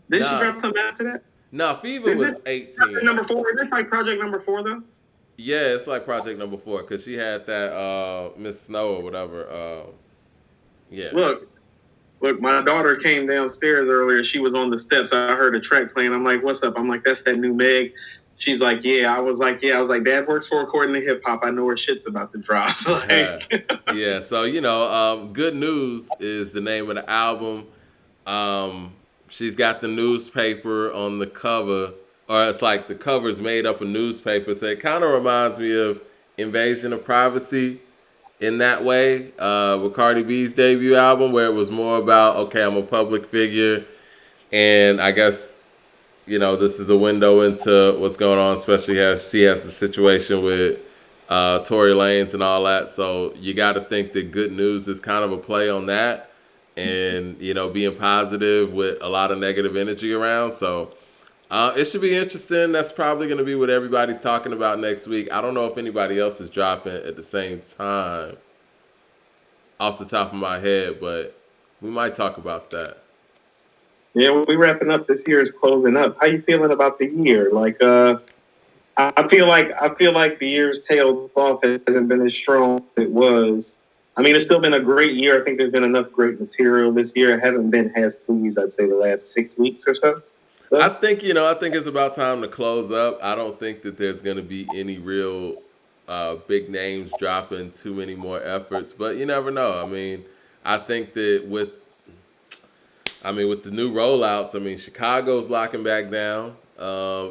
Speaker 2: did she
Speaker 1: Nah,
Speaker 2: drop something after that?
Speaker 1: nah. Fever
Speaker 2: Is
Speaker 1: was
Speaker 2: this project
Speaker 1: 18.
Speaker 2: number 4? Is this like project number 4 though?
Speaker 1: Yeah, it's like project number 4 because she had that Miss Snow or whatever. Yeah.
Speaker 2: Look, look. My daughter came downstairs earlier. She was on the steps. I heard a track playing. I'm like, "What's up?" I'm like, "That's that new Meg." She's like, "Yeah." I was like, "Yeah." I was like, "Dad works for According to Hip Hop. I know her shit's about to drop." Like,
Speaker 1: Yeah. So Good News is the name of the album. She's got the newspaper on the cover, or it's like the cover's made up of newspaper. So it kind of reminds me of Invasion of Privacy in that way, with Cardi B's debut album, where it was more about, okay, I'm a public figure, and I guess this is a window into what's going on, especially as she has the situation with Tory Lanez and all that. So you got to think that Good News is kind of a play on that, and being positive with a lot of negative energy around. So it should be interesting. That's probably going to be what everybody's talking about next week. I don't know if anybody else is dropping at the same time off the top of my head, but we might talk about that.
Speaker 2: yeah, we wrapping up. This year is closing up. How you feeling about the year? Like, I feel like the year's tailed off. It hasn't been as strong as it was. I mean, it's still been a great year. I think there's been enough great material this year. I haven't been as pleased, I'd say, the last 6 weeks or so.
Speaker 1: I
Speaker 2: So,
Speaker 1: think I think it's about time to close up. I don't think that there's going to be any real big names dropping too many more efforts, but you never know. I mean, I think that with the new rollouts, Chicago's locking back down.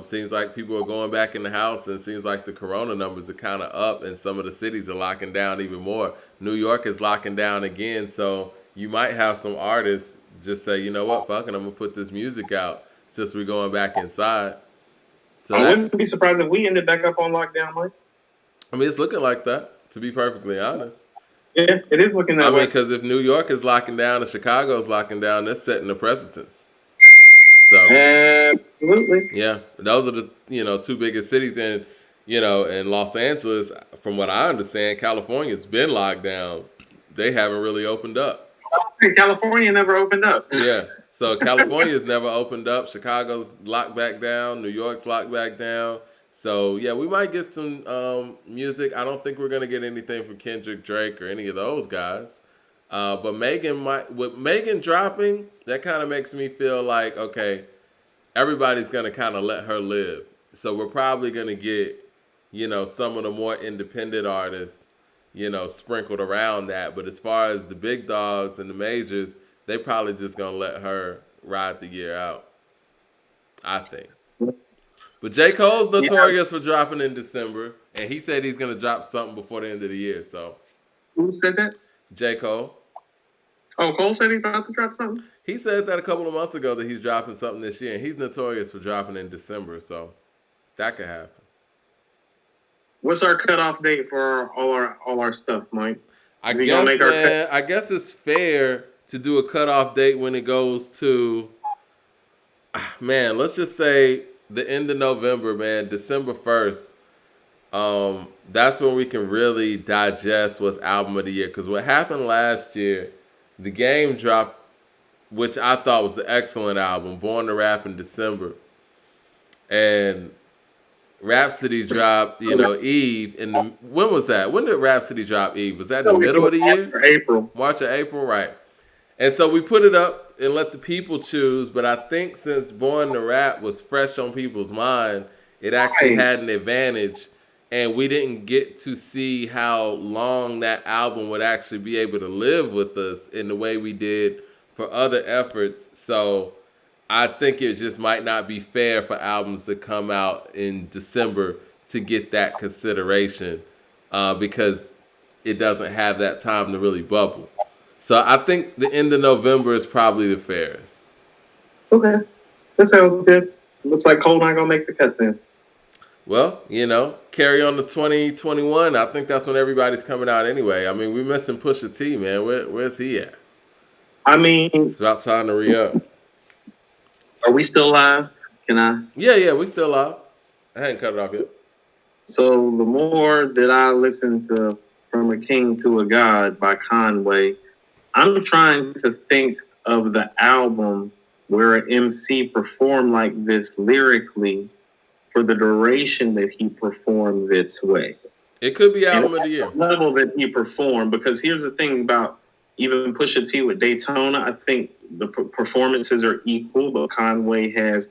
Speaker 1: Seems like people are going back in the house, and it seems like the corona numbers are kind of up, and some of the cities are locking down even more. New York is locking down again, so you might have some artists just say, you know what, fuck it, I'm gonna put this music out since we're going back inside. So
Speaker 2: I wouldn't be surprised if we ended back up on lockdown, Mike.
Speaker 1: it's looking like that, to be perfectly honest.
Speaker 2: Yeah, it is looking that way.
Speaker 1: Because if New York is locking down and Chicago is locking down, they're setting the precedence. So
Speaker 2: Absolutely.
Speaker 1: yeah, those are the two biggest cities, and in Los Angeles, from what I understand, California's been locked down. They haven't really opened up.
Speaker 2: California never opened up.
Speaker 1: Yeah, so California's never opened up. Chicago's locked back down. New York's locked back down. So yeah, we might get some music. I don't think we're gonna get anything from Kendrick, Drake, or any of those guys. But with Megan dropping, that kind of makes me feel like, okay, everybody's gonna kind of let her live. So we're probably gonna get, some of the more independent artists, sprinkled around that. But as far as the big dogs and the majors, they probably just gonna let her ride the year out, I think. But J. Cole's
Speaker 2: Yeah.
Speaker 1: notorious for dropping in December, and he said he's gonna drop something before the end of the year. So
Speaker 2: Who said that?
Speaker 1: J. Cole,
Speaker 2: Oh, Cole said he's about to drop something.
Speaker 1: he said that a couple of months ago that he's dropping something this year, and he's notorious for dropping in December. So that could happen.
Speaker 2: What's our cutoff date for all our stuff, Mike?
Speaker 1: I
Speaker 2: Is he gonna
Speaker 1: guess,
Speaker 2: make our
Speaker 1: man. I guess it's fair to do a cutoff date when it goes to, man. Let's just say the end of November, man. December 1st. That's when we can really digest what's album of the year. Because what happened last year, the Game dropped, which I thought was an excellent album, Born to Rap in December, and Rhapsody dropped, Eve. When was that? When did Rhapsody drop Eve? Was that in the middle of the year?
Speaker 2: April.
Speaker 1: March or April, right? And so we put it up and let the people choose. But I think since Born to Rap was fresh on people's mind, it actually had an advantage. And we didn't get to see how long that album would actually be able to live with us in the way we did for other efforts. So I think it just might not be fair for albums to come out in December to get that consideration because it doesn't have that time to really bubble. So I think the end of November is probably the fairest.
Speaker 2: Okay, that sounds good. Looks like Cole not gonna make the cut then.
Speaker 1: Well, carry on to 2021. I think that's when everybody's coming out anyway. I mean, we're missing Pusha T, man. Where's he at?
Speaker 2: I mean,
Speaker 1: It's about time to re up.
Speaker 2: are we still live? Can I?
Speaker 1: Yeah, we still live. I hadn't cut it off yet.
Speaker 2: So the more that I listen to From a King to a God by Conway, I'm trying to think of the album where an MC performed like this lyrically for the duration that he performed this way.
Speaker 1: It could be album of the year.
Speaker 2: Level that he performed, because here's the thing about even Pusha T with Daytona, I think the performances are equal, but Conway has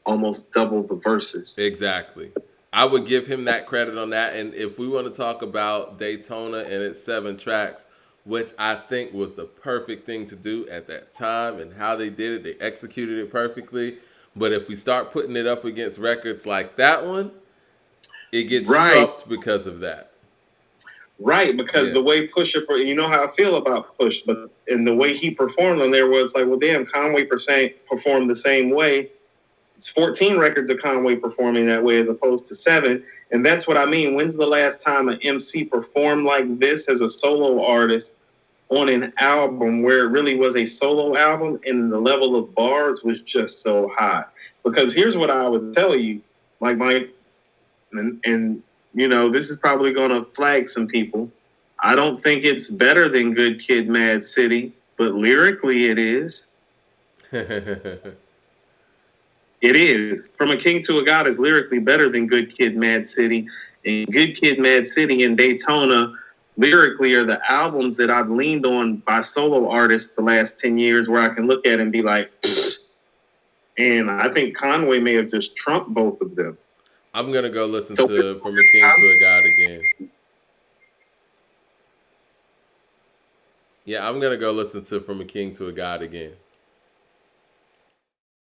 Speaker 2: almost double the verses.
Speaker 1: Exactly. I would give him that credit on that. And if we want to talk about Daytona and its 7 tracks, which I think was the perfect thing to do at that time and how they did it, they executed it perfectly. But if we start putting it up against records like that one, it gets trumped because of that.
Speaker 2: Right, because the way Pusha, you know how I feel about Push, but and the way he performed on there was like, well, damn, Conway performed the same way. It's 14 records of Conway performing that way as opposed to 7. And that's what I mean. When's the last time an MC performed like this as a solo artist on an album where it really was a solo album and the level of bars was just so high? Because here's what I would tell you, like Mike, and this is probably going to flag some people. I don't think it's better than Good Kid, Mad City, but lyrically it is. It is. From a King to a God is lyrically better than Good Kid, Mad City. And Good Kid, Mad City and Daytona lyrically are the albums that I've leaned on by solo artists the last 10 years where I can look at and be like, and I think Conway may have just trumped both of them.
Speaker 1: I'm going to go listen to From a King to a God again. Yeah, I'm going to go listen to From a King to a God again.